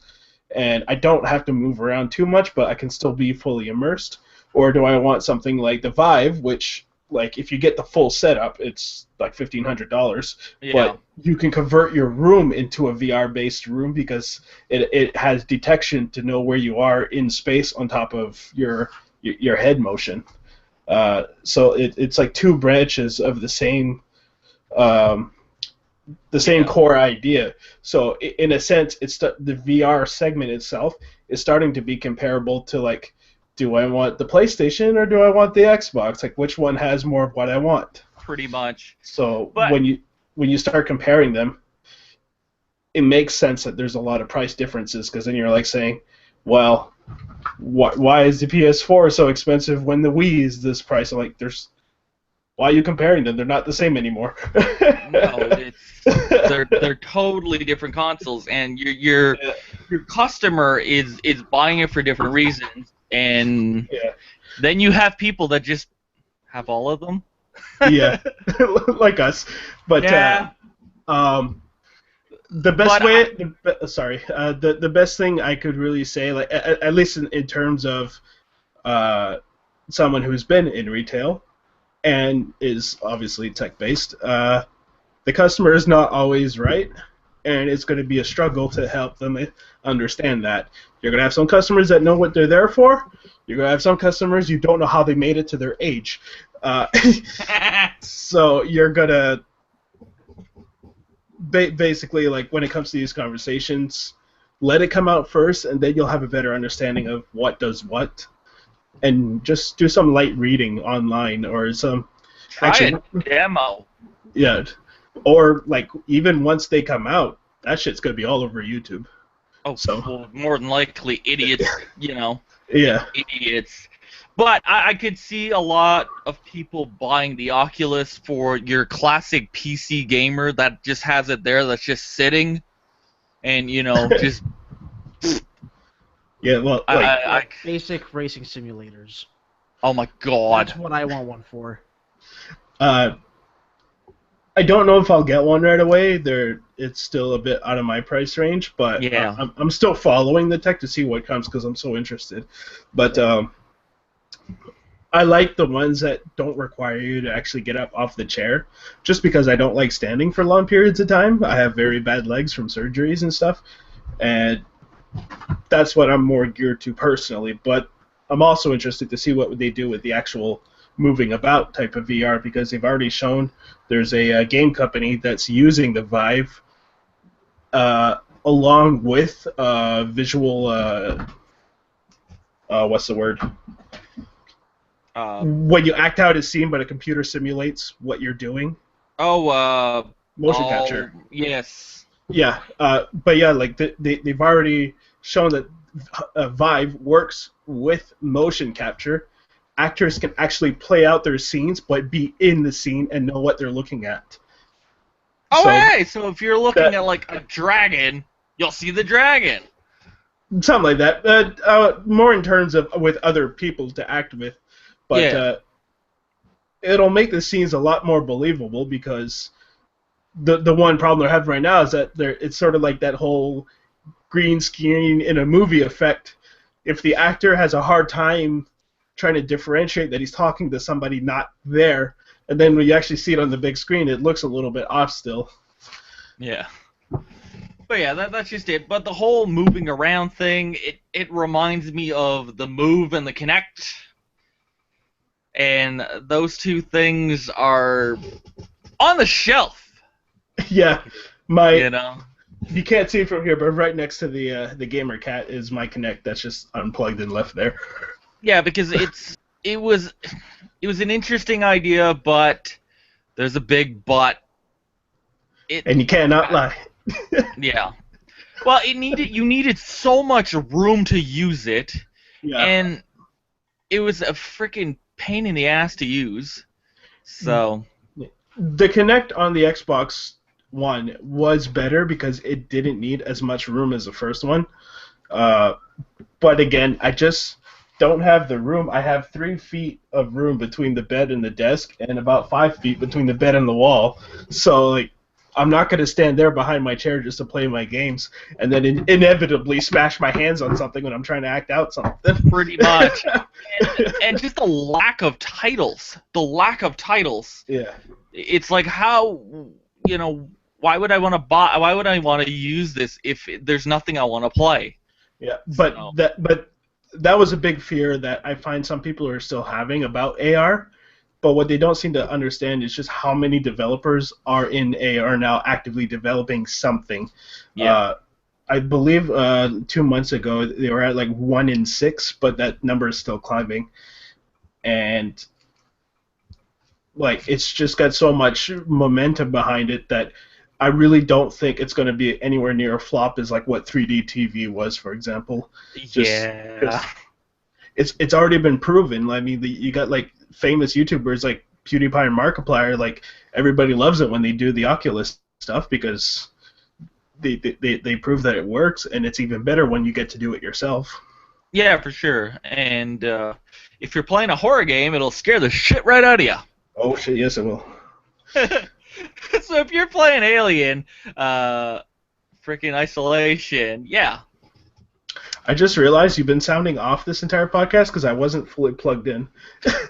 and I don't have to move around too much, but I can still be fully immersed? Or do I want something like the Vive, which like if you get the full setup, it's like $1,500. Yeah. But you can convert your room into a VR-based room because it has detection to know where you are in space on top of your head motion. So it's like two branches of the same core idea. So in a sense, it's the VR segment itself is starting to be comparable to like, do I want the PlayStation or do I want the Xbox? Like, which one has more of what I want? Pretty much. So when you start comparing them, it makes sense that there's a lot of price differences because then you're like saying, well, why is the PS4 so expensive when the Wii is this price? I'm like, why are you comparing them? They're not the same anymore. No, they're totally different consoles, and your customer is buying it for different reasons, and then you have people that just have all of them. Yeah, like us. But yeah. The best the best thing I could really say, like at least in terms of someone who's been in retail and is obviously tech-based, the customer is not always right, and it's going to be a struggle to help them understand that. You're going to have some customers that know what they're there for. You're going to have some customers you don't know how they made it to their age. So you're going to basically, like, when it comes to these conversations, let it come out first, and then you'll have a better understanding of what does what. And just do some light reading online or some... Try a demo. Yeah. Or, like, even once they come out, that shit's going to be all over YouTube. Oh, so. Well, more than likely, idiots, Yeah. Idiots. But I could see a lot of people buying the Oculus for your classic PC gamer that just has it there, that's just sitting, and, just... Yeah, well, like basic racing simulators. Oh my god. That's what I want one for. I don't know if I'll get one right away. It's still a bit out of my price range, but yeah. I'm still following the tech to see what comes because I'm so interested. But I like the ones that don't require you to actually get up off the chair, just because I don't like standing for long periods of time. I have very bad legs from surgeries and stuff, and that's what I'm more geared to personally. But I'm also interested to see what they do with the actual moving about type of VR, because they've already shown there's a game company that's using the Vive along with visual what's the word? When you act out a scene but a computer simulates what you're doing. Motion capture. Yes. Yeah, but yeah, like they've already shown that Vive works with motion capture. Actors can actually play out their scenes, but be in the scene and know what they're looking at. So if you're looking at like a dragon, you'll see the dragon. Something like that. More in terms of with other people to act with, but it'll make the scenes a lot more believable, because the one problem they're having right now is that it's sort of like that whole green screen in a movie effect. If the actor has a hard time trying to differentiate that he's talking to somebody not there, and then when you actually see it on the big screen, it looks a little bit off still. Yeah. But yeah, that's just it. But the whole moving around thing, it reminds me of the Move and the Kinect. And those two things are on the shelf. Yeah, You can't see it from here, but right next to the Gamer Cat is my Kinect that's just unplugged and left there. Yeah, because it was an interesting idea, but there's a big but. And you cannot lie. Yeah. Well, you needed so much room to use it, and it was a freaking pain in the ass to use. So the Kinect on the Xbox One was better because it didn't need as much room as the first one. But again, I just don't have the room. I have 3 feet of room between the bed and the desk, and about 5 feet between the bed and the wall. So, like, I'm not going to stand there behind my chair just to play my games and then inevitably smash my hands on something when I'm trying to act out something. Pretty much. And just the lack of titles. The lack of titles. Yeah. It's like, how, why would I want to buy? Why would I want to use this if there's nothing I want to play? Yeah, but that was a big fear that I find some people are still having about AR. But what they don't seem to understand is just how many developers are in AR now actively developing something. Yeah. I believe 2 months ago they were at like 1 in 6, but that number is still climbing. And like it's just got so much momentum behind it that I really don't think it's going to be anywhere near a flop as like what 3D TV was, for example. Yeah. It's already been proven. I mean, you got like famous YouTubers like PewDiePie and Markiplier. Like everybody loves it when they do the Oculus stuff because they prove that it works, and it's even better when you get to do it yourself. Yeah, for sure. And if you're playing a horror game, it'll scare the shit right out of you. Oh shit! Yes, it will. So if you're playing Alien, freaking Isolation, yeah. I just realized you've been sounding off this entire podcast because I wasn't fully plugged in.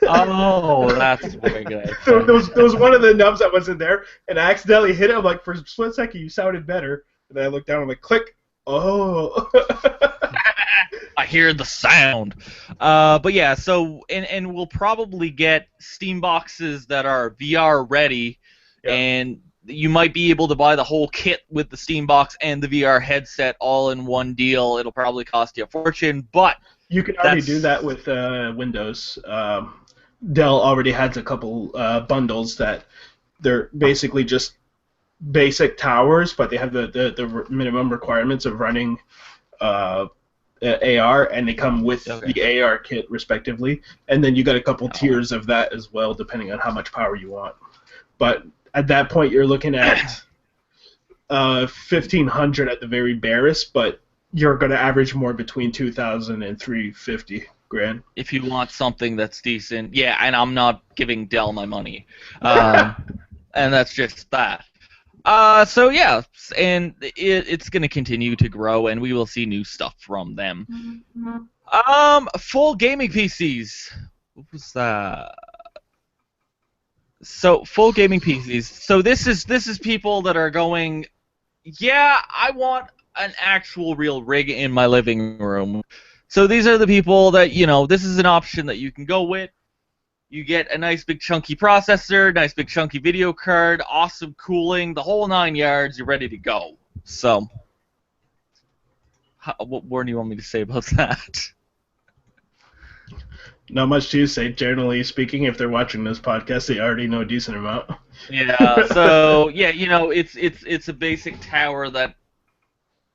Oh, that's very good. There was one of the nubs that wasn't there, and I accidentally hit it. I'm like, for a split second, you sounded better. And then I looked down, I'm like, click. Oh. I hear the sound. But yeah, so, and we'll probably get Steam boxes that are VR ready, and you might be able to buy the whole kit with the Steam box and the VR headset all in one deal. It'll probably cost you a fortune, but you can already do that with Windows. Dell already has a couple bundles that they're basically just basic towers, but they have the minimum requirements of running AR, and they come with the AR kit respectively. And then you got a couple tiers of that as well, depending on how much power you want. But at that point, you're looking at 1,500 at the very barest, but you're going to average more between 2,000 and 350 grand. If you want something that's decent, yeah, and I'm not giving Dell my money, and that's just that. So yeah, and it's going to continue to grow, and we will see new stuff from them. Full gaming PCs. What was that? So full gaming PCs. So this is people that are going, yeah, I want an actual real rig in my living room. So these are the people that, this is an option that you can go with. You get a nice big chunky processor, nice big chunky video card, awesome cooling, the whole 9 yards, you're ready to go. So, what more do you want me to say about that? Not much to say. Generally speaking, if they're watching this podcast, they already know a decent amount. Yeah. So yeah, it's a basic tower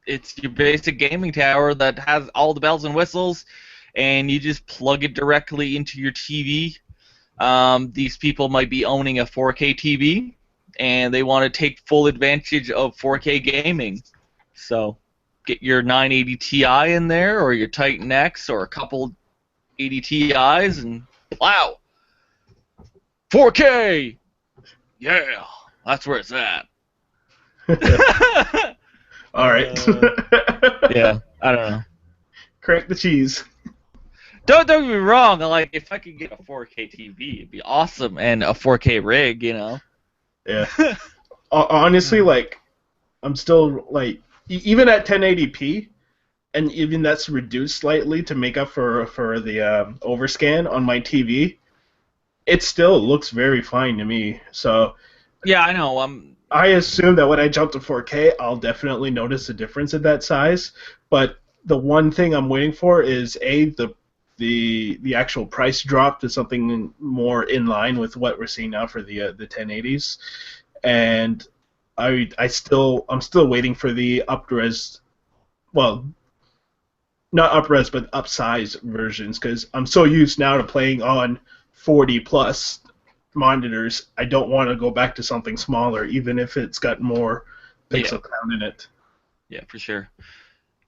it's your basic gaming tower that has all the bells and whistles, and you just plug it directly into your TV. These people might be owning a 4K TV, and they want to take full advantage of 4K gaming. So get your 980 Ti in there, or your Titan X, or a couple 80 Ti's, and wow, 4K, yeah, that's where it's at. All right. Yeah, I don't know. Crank the cheese. Don't get me wrong. Like, if I could get a 4K TV, it'd be awesome, and a 4K rig, Yeah. Honestly, like, I'm still like, even at 1080p. And even that's reduced slightly to make up for the overscan on my TV. It still looks very fine to me. So yeah, I know. I assume that when I jump to 4K, I'll definitely notice a difference at that size. But the one thing I'm waiting for is the actual price drop to something more in line with what we're seeing now for the 1080s. And I'm still waiting for the upres. Well, not up-res, but upsize versions, because I'm so used now to playing on 40-plus monitors, I don't want to go back to something smaller, even if it's got more pixel count in it. Yeah, for sure.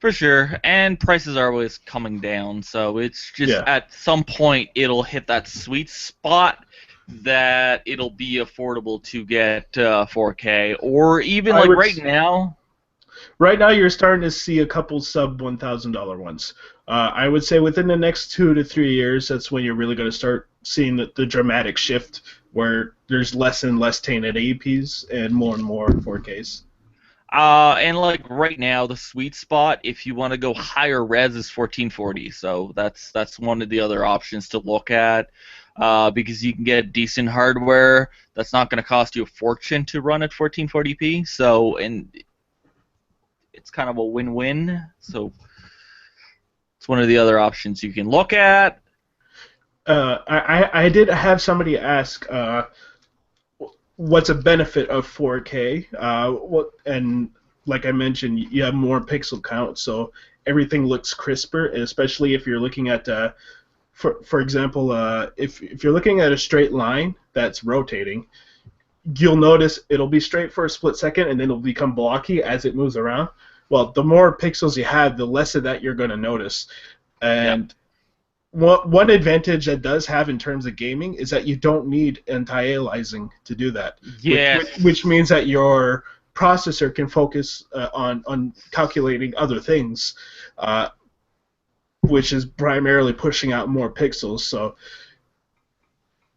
For sure. And prices are always coming down, so it's just at some point it'll hit that sweet spot that it'll be affordable to get 4K, or even I like would. right now. Right now, you're starting to see a couple sub $1,000 ones. I would say within the next 2 to 3 years, that's when you're really going to start seeing the dramatic shift where there's less and less 1080p's and more 4Ks. And like right now, the sweet spot, if you want to go higher res, is 1440. So that's one of the other options to look at, because you can get decent hardware that's not going to cost you a fortune to run at 1440p. So, and it's kind of a win-win. So it's one of the other options you can look at. I did have somebody ask what's a benefit of 4K. And like I mentioned, you have more pixel count, so everything looks crisper, and especially if you're looking at, for example, if you're looking at a straight line that's rotating, you'll notice it'll be straight for a split second, and then it'll become blocky as it moves around. Well, the more pixels you have, the less of that you're going to notice. And one advantage that does have in terms of gaming is that you don't need anti-aliasing to do that. Yes. Which means that your processor can focus on calculating other things, which is primarily pushing out more pixels. So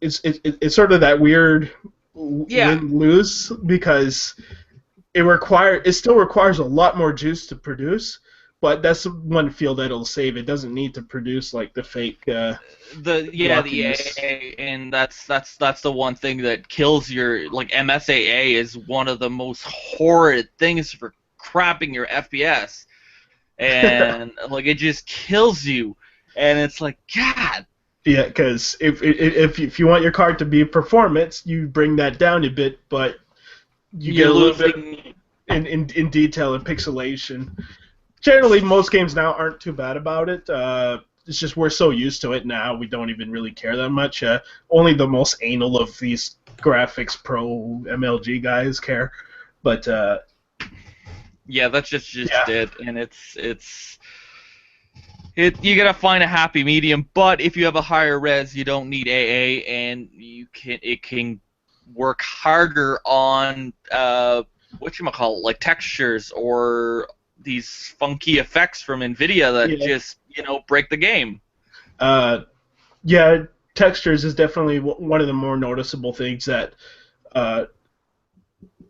it's sort of that weird win-lose, because it still requires a lot more juice to produce. But that's one field that it'll save. It doesn't need to produce like the fake. The blockiness. AA, and that's the one thing that kills your, like, MSAA is one of the most horrid things for crapping your FPS, and like it just kills you, and it's like, God. Yeah, because if you want your card to be performance, you bring that down a bit, but you get a little bit in detail and pixelation. Generally, most games now aren't too bad about it. It's just we're so used to it now, we don't even really care that much. Only the most anal of these graphics pro MLG guys care. But yeah, that's just it, and you gotta find a happy medium. But if you have a higher res, you don't need AA, and it can work harder on whatchamacallit, like textures or these funky effects from NVIDIA that just, break the game. Yeah, textures is definitely one of the more noticeable things that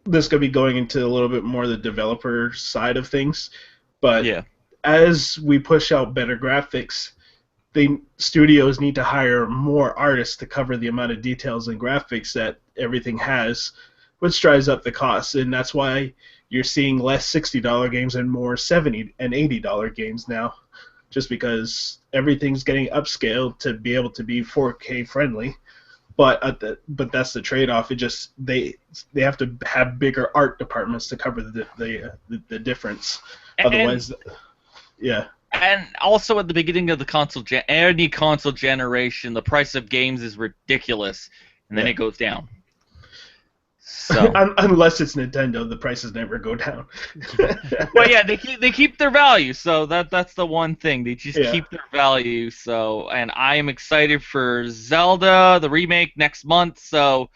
this could be going into a little bit more the developer side of things. But as we push out better graphics, studios need to hire more artists to cover the amount of details and graphics that everything has, which drives up the costs, and that's why you're seeing less $60 games and more $70 and $80 games now, just because everything's getting upscaled to be able to be 4K friendly. But that's the trade-off. It just they have to have bigger art departments to cover the difference. Otherwise, yeah. And also at the beginning of the any console generation, the price of games is ridiculous, and then it goes down. So unless it's Nintendo, the prices never go down. Well, yeah, they keep their value, so that's the one thing. They just keep their value. So, and I am excited for Zelda, the remake, next month. So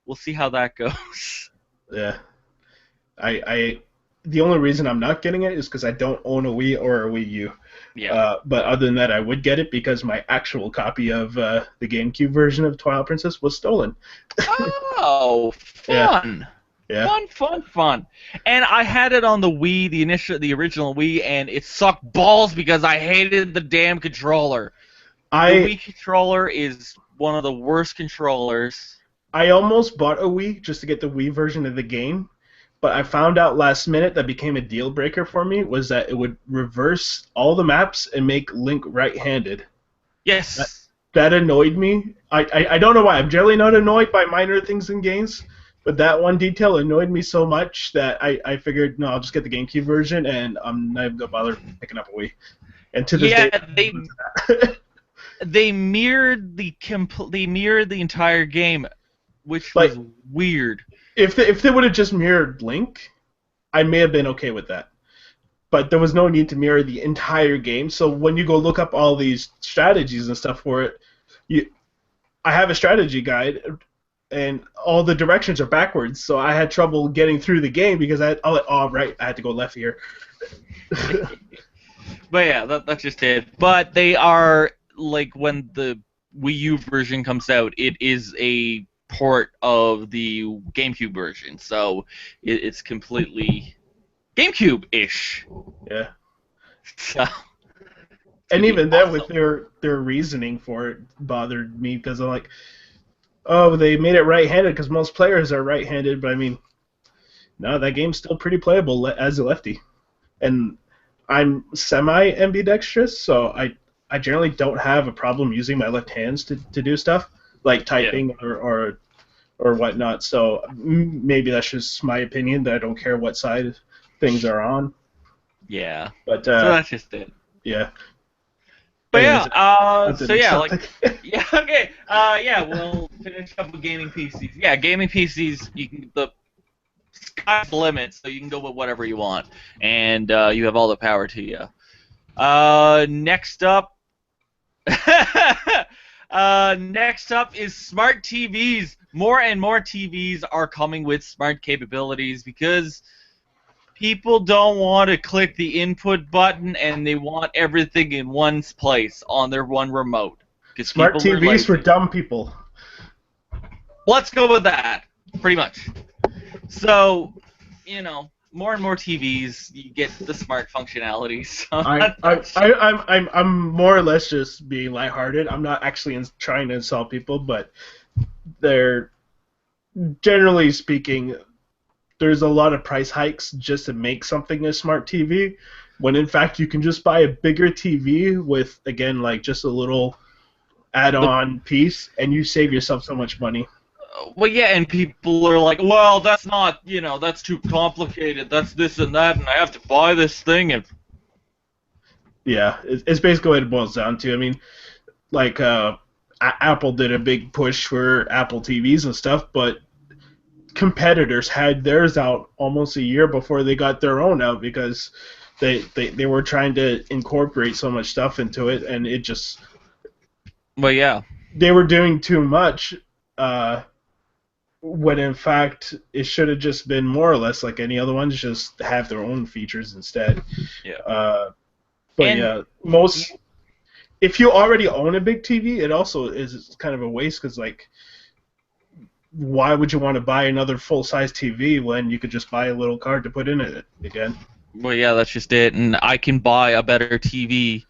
we'll see how that goes. Yeah, the only reason I'm not getting it is because I don't own a Wii or a Wii U. Yeah. But other than that, I would get it because my actual copy of the GameCube version of Twilight Princess was stolen. Oh, fun! Yeah. Fun! And I had it on the Wii, the original Wii, and it sucked balls because I hated the damn controller. The Wii controller is one of the worst controllers. I almost bought a Wii just to get the Wii version of the game. But I found out last minute that became a deal breaker for me was that it would reverse all the maps and make Link right-handed. Yes. That annoyed me. I don't know why. I'm generally not annoyed by minor things in games, but that one detail annoyed me so much that I figured, no, I'll just get the GameCube version, and I'm not even going to bother picking up a Wii. And to this day, they mirrored the entire game, which was weird. If they would have just mirrored Link, I may have been okay with that. But there was no need to mirror the entire game. So when you go look up all these strategies and stuff for it, I have a strategy guide, and all the directions are backwards, so I had trouble getting through the game because right, I had to go left here. But yeah, that's just it. But they are, like, when the Wii U version comes out, it is a port of the GameCube version, so it's completely GameCube-ish. Yeah. So, And even then, awesome. with their reasoning for it, bothered me because I'm like, oh, they made it right-handed because most players are right-handed, but I mean, no, that game's still pretty playable as a lefty. And I'm semi-ambidextrous, so I generally don't have a problem using my left hands to do stuff like typing or whatnot. So maybe that's just my opinion that I don't care what side things are on. Yeah. But So that's just it. yeah. But Anyways, so yeah, like, yeah, okay, yeah, we'll finish up with gaming PCs. Yeah, gaming PCs, the sky's the limit, so you can go with whatever you want, and you have all the power to you. Next up, next up is smart TVs. More and more TVs are coming with smart capabilities because people don't want to click the input button, and they want everything in one place on their one remote. Smart TVs for dumb people. Let's go with that, pretty much. So, more and more TVs, you get the smart functionality. So I'm more or less just being lighthearted. I'm not actually trying to insult people, but they're generally speaking, there's a lot of price hikes just to make something a smart TV, when in fact you can just buy a bigger TV with, again, like just a little add-on piece, and you save yourself so much money. Well, yeah, and people are like, well, that's not, that's too complicated, that's this and that, and I have to buy this thing, and... Yeah, it's basically what it boils down to. I mean, like, Apple did a big push for Apple TVs and stuff, but competitors had theirs out almost a year before they got their own out because they were trying to incorporate so much stuff into it, and it just... Well, yeah. They were doing too much, when in fact it should have just been more or less like any other ones, just have their own features instead. Yeah. If you already own a big TV, it also is kind of a waste because, like, why would you want to buy another full-size TV when you could just buy a little card to put in it again? Well, yeah, that's just it. And I can buy a better TV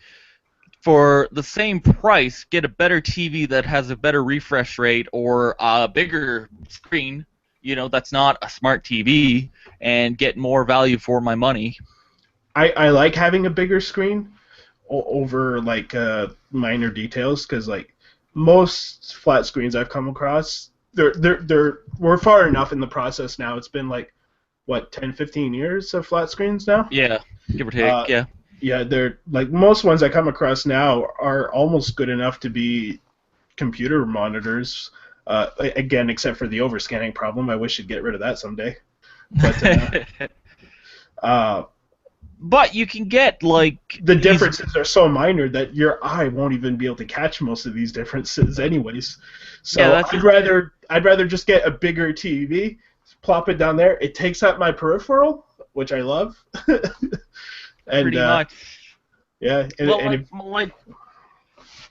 for the same price, get a better TV that has a better refresh rate or a bigger screen, that's not a smart TV, and get more value for my money. I like having a bigger screen over, like, minor details, because, like, most flat screens I've come across, we're far enough in the process now. It's been like, what, 10, 15 years of flat screens now? Yeah, give or take, yeah. Yeah, they're, like, most ones I come across now are almost good enough to be computer monitors. Again, except for the overscanning problem. I wish you'd get rid of that someday. But, but you can get, like... The differences are so minor that your eye won't even be able to catch most of these differences anyways. So yeah, I'd rather just get a bigger TV, plop it down there. It takes out my peripheral, which I love. And, pretty much. Yeah.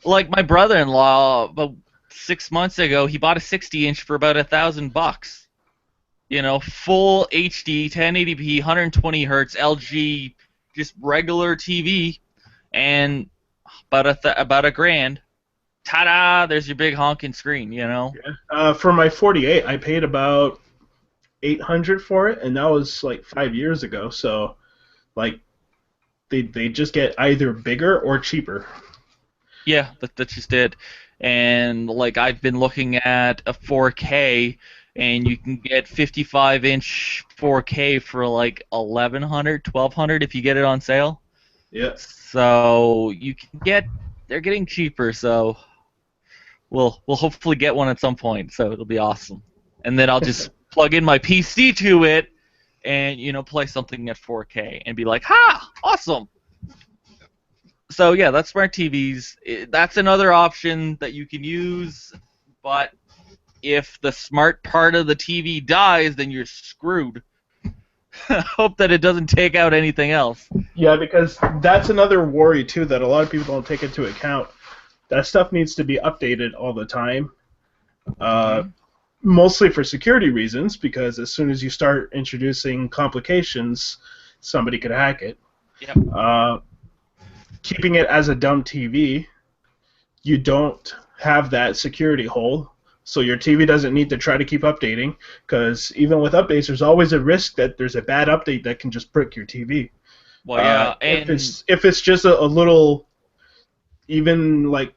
Like my brother-in-law, about 6 months ago, he bought a 60-inch for about $1,000. Full HD, 1080p, 120 hertz, LG, just regular TV, and about $1,000. Ta-da! There's your big honking screen. Yeah. For my 48, I paid about $800 for it, and that was like 5 years ago. So, like, they just get either bigger or cheaper. Yeah, that's just it. And, like, I've been looking at a 4K. And you can get 55-inch 4K for like $1,100, $1,200 if you get it on sale. Yeah. So they're getting cheaper. So we'll hopefully get one at some point. So it'll be awesome. And then I'll just plug in my PC to it, and play something at 4K and be like, ha, awesome. So yeah, that's smart TVs. That's another option that you can use. but if the smart part of the TV dies, then you're screwed. Hope that it doesn't take out anything else. Yeah, because that's another worry too that a lot of people don't take into account. That stuff needs to be updated all the time. Mostly for security reasons, because as soon as you start introducing complications, somebody could hack it. Yep. Keeping it as a dumb TV, you don't have that security hole, so your TV doesn't need to try to keep updating, because even with updates, there's always a risk that there's a bad update that can just brick your TV. Well, yeah, and if it's just a little, even like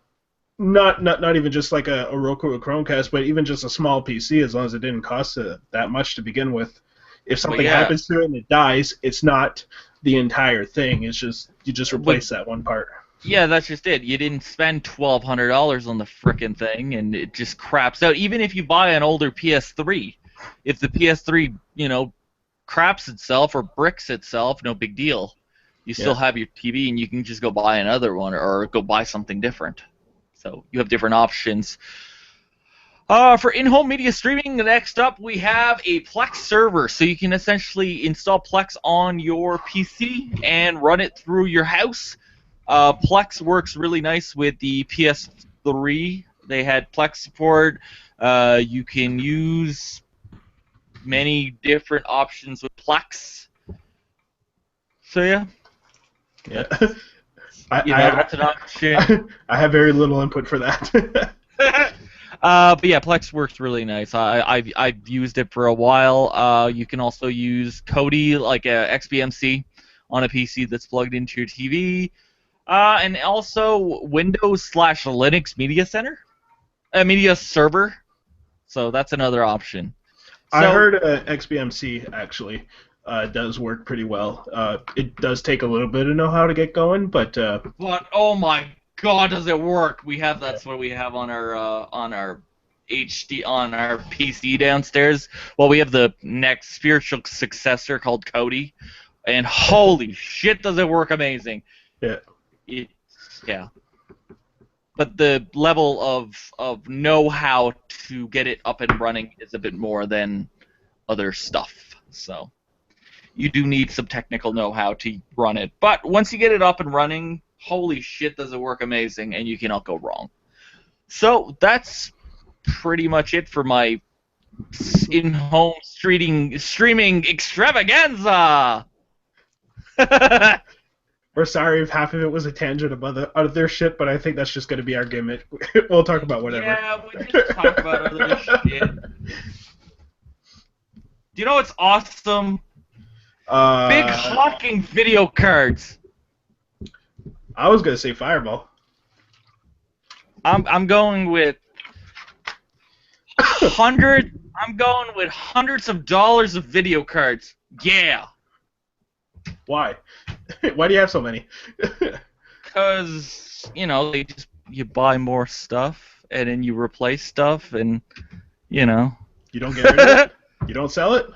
not even just like a Roku or Chromecast, but even just a small PC, as long as it didn't cost that much to begin with. If something happens to it and it dies, it's not the entire thing. It's just you just replace that one part. Yeah, that's just it. You didn't spend $1,200 on the frickin' thing, and it just craps out. Even if you buy an older PS3, if the PS3, craps itself or bricks itself, no big deal. You still have your TV, and you can just go buy another one or go buy something different. So you have different options. For in-home media streaming, next up we have a Plex server. So you can essentially install Plex on your PC and run it through your house. Plex works really nice with the PS3. They had Plex support. You can use many different options with Plex. So yeah. Yeah. That's an option. I have very little input for that. But yeah, Plex works really nice. I've used it for a while. You can also use Kodi, like a XBMC, on a PC that's plugged into your TV. And also Windows/Linux Media Server. So that's another option. I heard XBMC actually does work pretty well. It does take a little bit of know-how to get going, but oh my God, does it work? That's what we have on our PC downstairs. Well, we have the next spiritual successor called Kodi, and holy shit, does it work amazing! Yeah. But the level of know-how to get it up and running is a bit more than other stuff. So you do need some technical know-how to run it. But once you get it up and running, holy shit, does it work amazing, and you cannot go wrong. So that's pretty much it for my in-home streaming extravaganza. We're sorry if half of it was a tangent about other shit, but I think that's just going to be our gimmick. We'll talk about whatever. Yeah, we'll just talk about other shit. Do you know what's awesome? Big honking video cards. I was going to say Fireball. I'm going with I'm going with hundreds of dollars of video cards. Yeah. Why? Why do you have so many? Because, you buy more stuff, and then you replace stuff, and, You don't get rid of it? You don't sell it?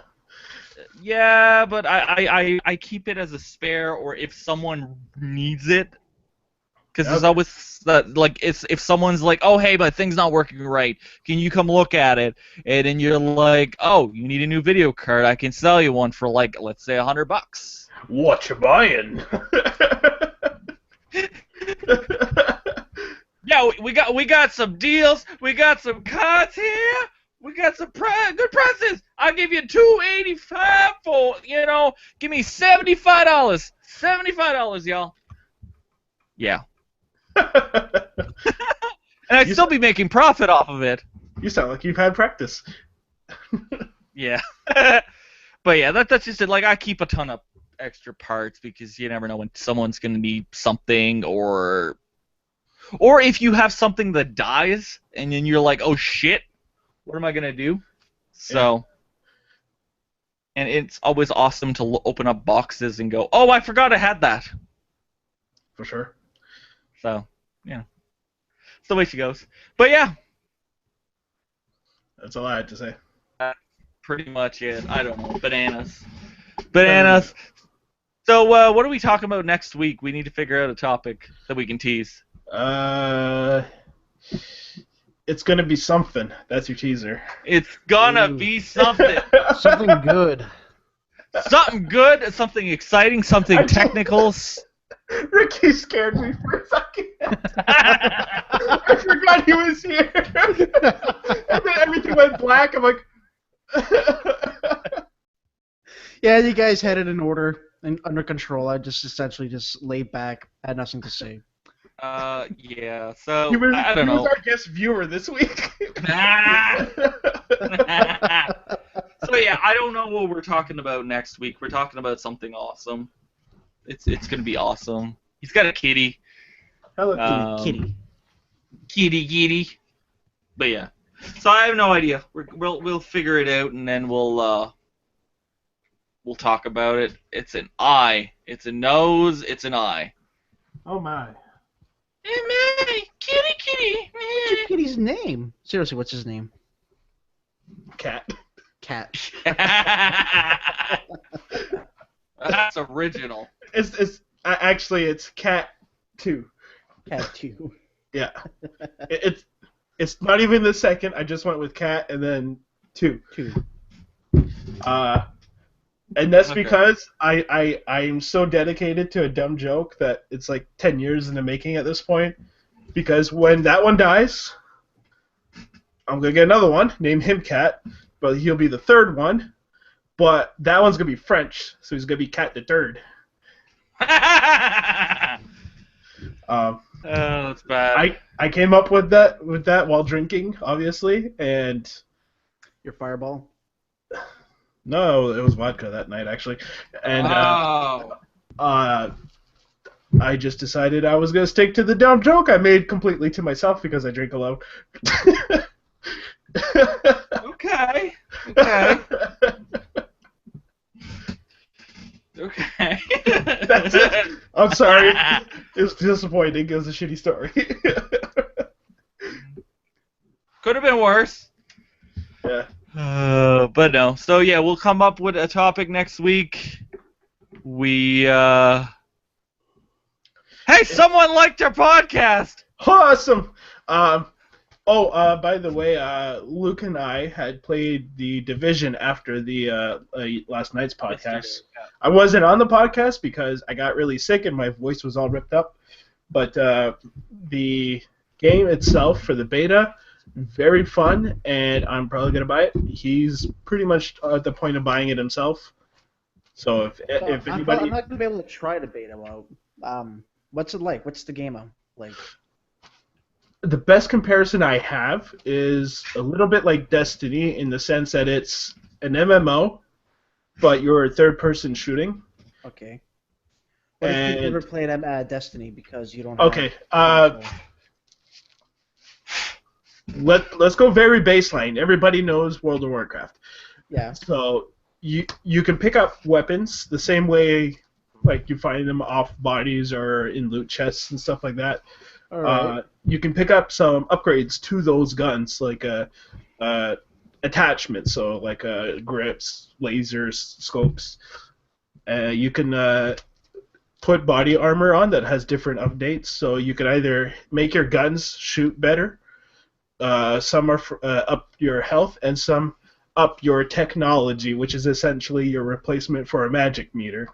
Yeah, but I keep it as a spare, or if someone needs it. Because there's always, if someone's like, oh, hey, my thing's not working right, can you come look at it? And then you're like, oh, you need a new video card, I can sell you one for, let's say $100. What you buying? Yeah, we got some deals. We got some cards here. We got some good prices. I'll give you $285 for, give me $75. $75, y'all. Yeah. And I'd still be making profit off of it. You sound like you've had practice. Yeah. But yeah, that's just it. I keep a ton of extra parts because you never know when someone's going to need something, or if you have something that dies and then you're like, oh shit, what am I going to do? So, and it's always awesome to open up boxes and go, oh, I forgot I had that. For sure. So, yeah. That's the way she goes. But yeah. That's all I had to say. Pretty much it. I don't know. Bananas. So, what are we talking about next week? We need to figure out a topic that we can tease. It's gonna be something. That's your teaser. It's gonna Ooh. be something. Something good. Something good, something exciting, something technical. Ricky scared me for a second. I forgot he was here. And then everything went black. I'm like. Yeah, you guys had it in order and under control. I just essentially just laid back, had nothing to say. Yeah. So He was, I don't he was know. our guest viewer this week. So yeah, I don't know what we're talking about next week. We're talking about something awesome. It's gonna be awesome. He's got a kitty. Hello, Kitty. Kitty. But yeah. So I have no idea. We'll figure it out and then we'll talk about it. It's an eye. It's a nose. It's an eye. Oh my. Hey, kitty. What's your kitty's name? Seriously, what's his name? Cat. Cat. That's original. Actually it's Cat 2. Cat 2. Yeah. It's not even the second. I just went with Cat and then 2. 2. And that's Okay. because I'm so dedicated to a dumb joke that it's like 10 years in the making at this point. Because when that one dies, I'm gonna get another one, name him Cat, but he'll be the third one. But that one's gonna be French, so he's gonna be Cat the Third. Oh, that's bad. I came up with that while drinking, obviously, and Your fireball. no, it was vodka that night actually, and I just decided I was gonna stick to the dumb joke I made completely to myself because I drink alone. Okay. That's it. I'm sorry. It was disappointing. It was a shitty story. Could have been worse. Yeah. But no. So yeah, we'll come up with a topic next week. Hey, someone liked our podcast. Awesome. By the way, Luke and I had played the Division after the last night's podcast. I wasn't on the podcast because I got really sick and my voice was all ripped up. But the game itself for the beta, very fun, and I'm probably gonna buy it. He's pretty much at the point of buying it himself. So if I'm anybody, not gonna be able to try the beta out. What's it like? What's the game like? the best comparison I have is a little bit like Destiny in the sense that it's an MMO, but you're a third-person shooting. Okay. What if people And ever played Destiny because you don't? okay, Have let's go very baseline. Everybody knows World of Warcraft. yeah. So you can pick up weapons the same way like you find them off bodies or in loot chests and stuff like that. All right. You can pick up some upgrades to those guns, like attachments, so like grips, lasers, scopes. You can put body armor on that has different updates, so you can either make your guns shoot better, some are up your health, and some up your technology, which is essentially your replacement for a magic meter.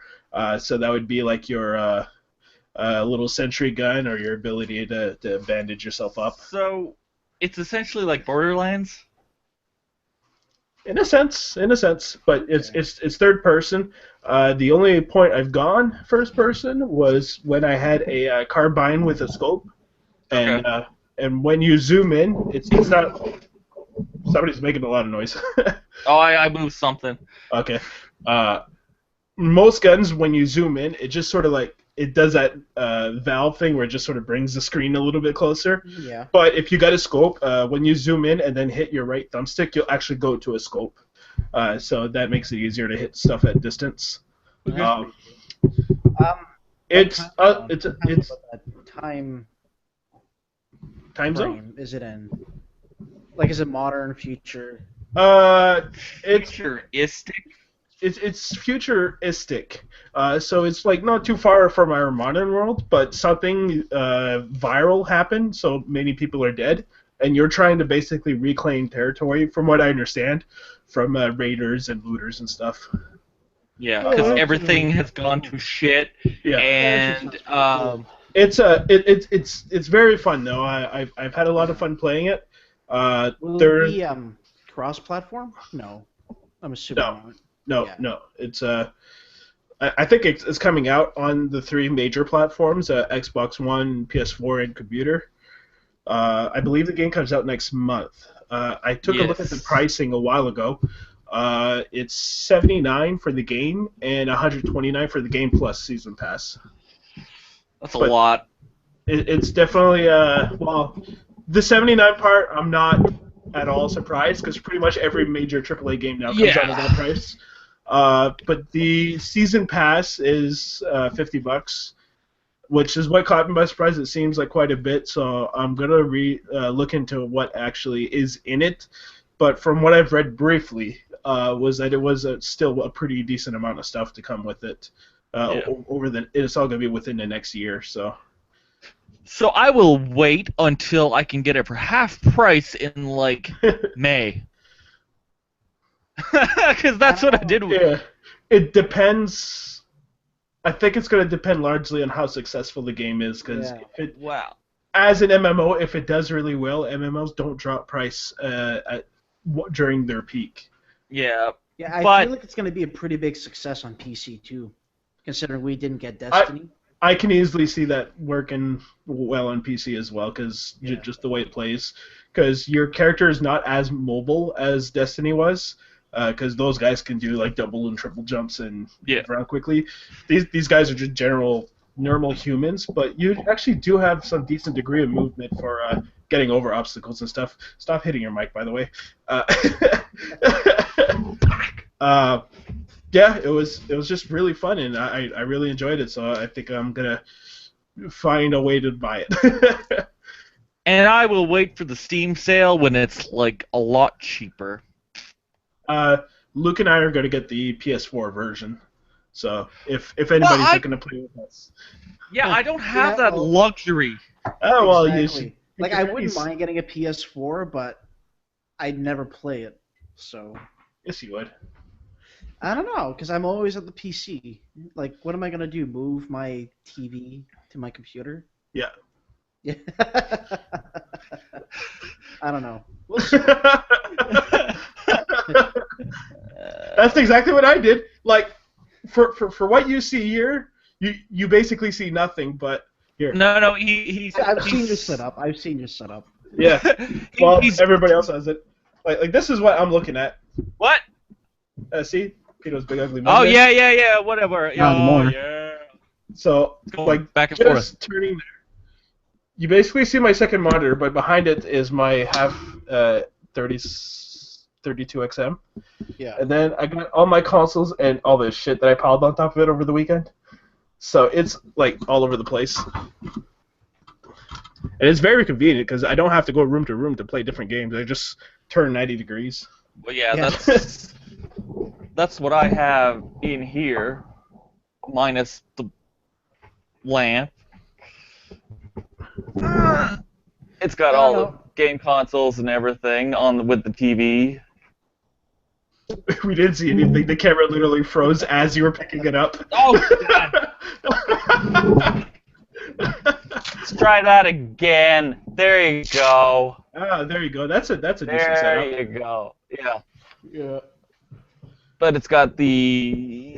So that would be like your little sentry gun or your ability to bandage yourself up. So it's essentially like Borderlands. In a sense, but it's third person. The only point I've gone first person was when I had a carbine with a scope, and Okay. And when you zoom in, it's not. Somebody's making a lot of noise. Oh, I moved something. Okay. Most guns, when you zoom in, it just sort of like it does that valve thing where it just sort of brings the screen a little bit closer. Yeah. But if you got a scope, when you zoom in and then hit your right thumbstick, you'll actually go to a scope. So that makes it easier to hit stuff at distance. Okay. It's time time zone. frame is it in? Like, is it modern, future? It's Futuristic. it's futuristic. So it's like not too far from our modern world, but something viral happened, so many people are dead, and you're trying to basically reclaim territory, from what I understand, from raiders and looters and stuff. Yeah, Oh, because that's everything really has gone to shit, Yeah. and That actually sounds It's very fun though. I've had a lot of fun playing it. Will There it be cross-platform? No, I'm assuming not. Yeah. no. It's I think it's coming out on the 3 major platforms: Xbox One, PS4, and computer. I believe the game comes out next month. I took a look at the Yes. pricing a while ago. It's $79 for the game and $129 for the Game Plus Season Pass. That's a But- lot. It's definitely well, the 79 part I'm not at all surprised because pretty much every major AAA game now comes out at that price. But the season pass is $50, which is what caught me by surprise. It seems like quite a bit, so I'm gonna look into what actually is in it. But from what I've read briefly, was that it was still a pretty decent amount of stuff to come with it. It's all gonna be within the next year, so. So I will wait until I can get it for half price in like May. Because that's what I did with Yeah, it depends. I think it's going to depend largely on how successful the game is, because Wow. as an MMO, if it does really well, MMOs don't drop price during their peak. Yeah. Yeah, I But- feel like it's going to be a pretty big success on PC too, considering we didn't get Destiny. I can easily see that working well on PC as well, because Yeah. just the way it plays. Because your character is not as mobile as Destiny was, because those guys can do like double and triple jumps and move around quickly. These guys are just general normal humans, but you actually do have some decent degree of movement for getting over obstacles and stuff. Stop hitting your mic, by the way. Yeah, it was just really fun, and I really enjoyed it. So I think I'm gonna find a way to buy it. And I will wait for the Steam sale when it's like a lot cheaper. Luke and I are gonna get the PS4 version. So if anybody's looking to play with us, Yeah, I don't have Yeah, that well- luxury. oh well, you Exactly. should. Like, I wouldn't mind getting a PS4, but I'd never play it. So Yes, you would. I don't know, because I'm always at the PC. Like, what am I gonna do? Move my TV to my computer? Yeah. Yeah. I don't know. We'll see. That's exactly what I did. Like, for what you see here, you basically see nothing. But here, No, he's. I've seen your setup. I've seen your setup. yeah. Well, he's, everybody else has it. Like this is what I'm looking at. what? See, Pito's big ugly. Oh Monday. yeah, whatever. Not anymore. Yeah. So Going like back and just forth. turning there. You basically see my second monitor, but behind it is my half 32XM. Yeah. And then I got all my consoles and all this shit that I piled on top of it over the weekend. So it's like all over the place. And it's very convenient because I don't have to go room to room to play different games. I just turn 90 degrees. Well, yeah, Yeah. that's what I have in here, minus the lamp. It's got all the game consoles and everything with the TV. We didn't see anything. The camera literally froze as you were picking it up. Oh God! Let's try that again. There you go. Ah, there you go. That's a decent There setup. you go. Yeah. Yeah. But it's got the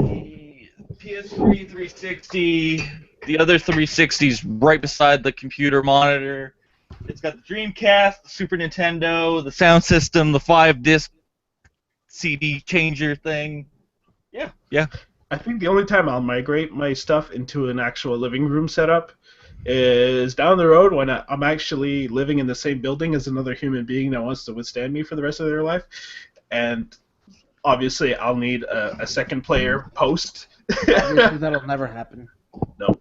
PS3 360, the other 360s right beside the computer monitor. It's got the Dreamcast, the Super Nintendo, the sound system, the 5-disc CD changer thing. Yeah. I think the only time I'll migrate my stuff into an actual living room setup is down the road when I'm actually living in the same building as another human being that wants to withstand me for the rest of their life. And obviously I'll need a second player post. Obviously, that'll never happen. No.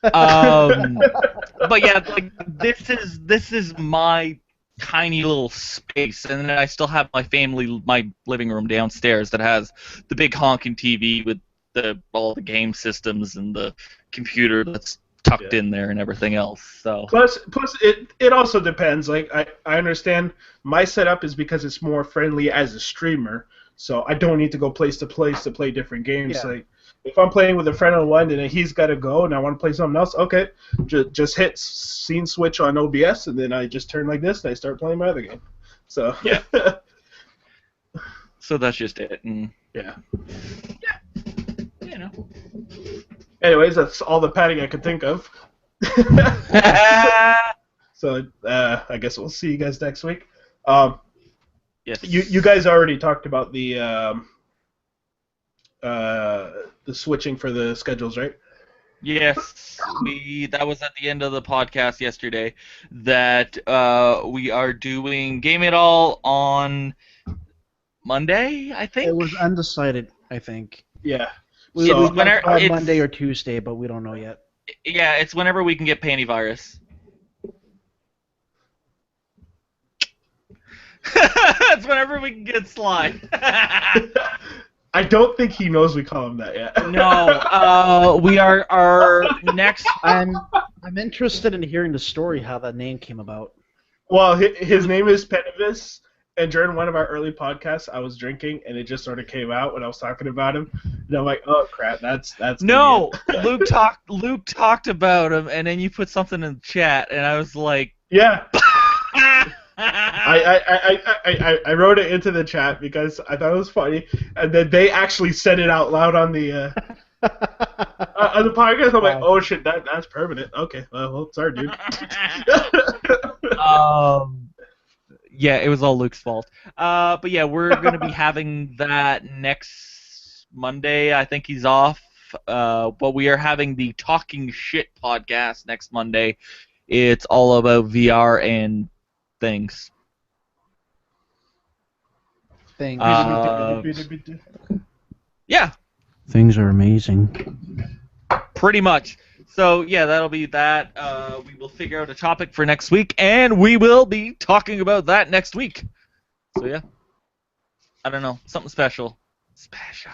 But yeah, like this is my tiny little space, and then I still have my living room downstairs that has the big honking TV with all the game systems and the computer that's tucked in there and everything else. So plus it also depends. Like I understand my setup is because it's more friendly as a streamer, so I don't need to go place to place to play different games. Yeah. Like if I'm playing with a friend on one and he's got to go and I want to play something else, okay, just hit scene switch on OBS and then I just turn like this and I start playing my other game. So yeah. So that's just it. And yeah. You know. Anyways, that's all the padding I could think of. So I guess we'll see you guys next week. Yes. You guys already talked about the switching for the schedules, right? Yes, that was at the end of the podcast yesterday that we are doing Game It All on Monday, I think. It was undecided, I think. Yeah. We So talked about it's- Monday or Tuesday, but we don't know yet. Yeah, it's whenever we can get Panty Virus. It's whenever we can get Sly. I don't think he knows we call him that yet. No, we are our next. I'm interested in hearing the story how that name came about. Well, his name is Penivis, and during one of our early podcasts, I was drinking, and it just sort of came out when I was talking about him, and I'm like, oh crap, that's No, Luke talked about him, and then you put something in the chat, and I was like, yeah. I wrote it into the chat because I thought it was funny, and then they actually said it out loud on the podcast. I'm like, oh shit, that's permanent. Okay, well sorry, dude. Yeah, it was all Luke's fault. But yeah, we're gonna be having that next Monday. I think he's off. But we are having the Talking Shit podcast next Monday. It's all about VR and things. Things. Yeah, Things are amazing. pretty much. So yeah, that'll be that. We will figure out a topic for next week, and we will be talking about that next week. So yeah, I don't know, something special. Special.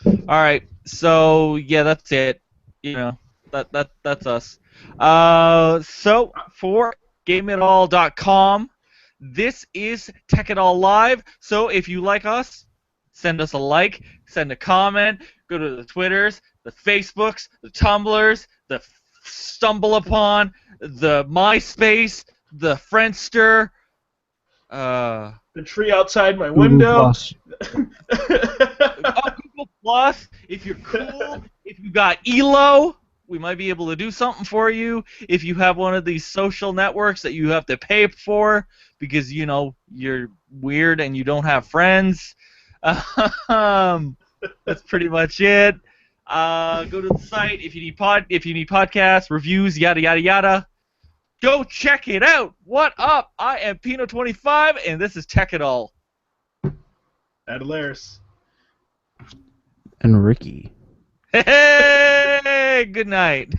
All right. So yeah, that's it. You know, that's us. So for GameItAll.com, this is Tech It All Live. So if you like us, send us a like, send a comment, go to the Twitters, the Facebooks, the Tumblrs, the Stumble Upon, the MySpace, the Friendster, The tree outside my window. Google Plus. If you're cool, if you got Elo, we might be able to do something for you. If you have one of these social networks that you have to pay for because you know you're weird and you don't have friends, that's pretty much it. Go to the site if you need podcasts, reviews, yada yada yada. Go check it out. What up? I am Pino25, and this is Tech It All. Adelaris. And Ricky. Hey, good night.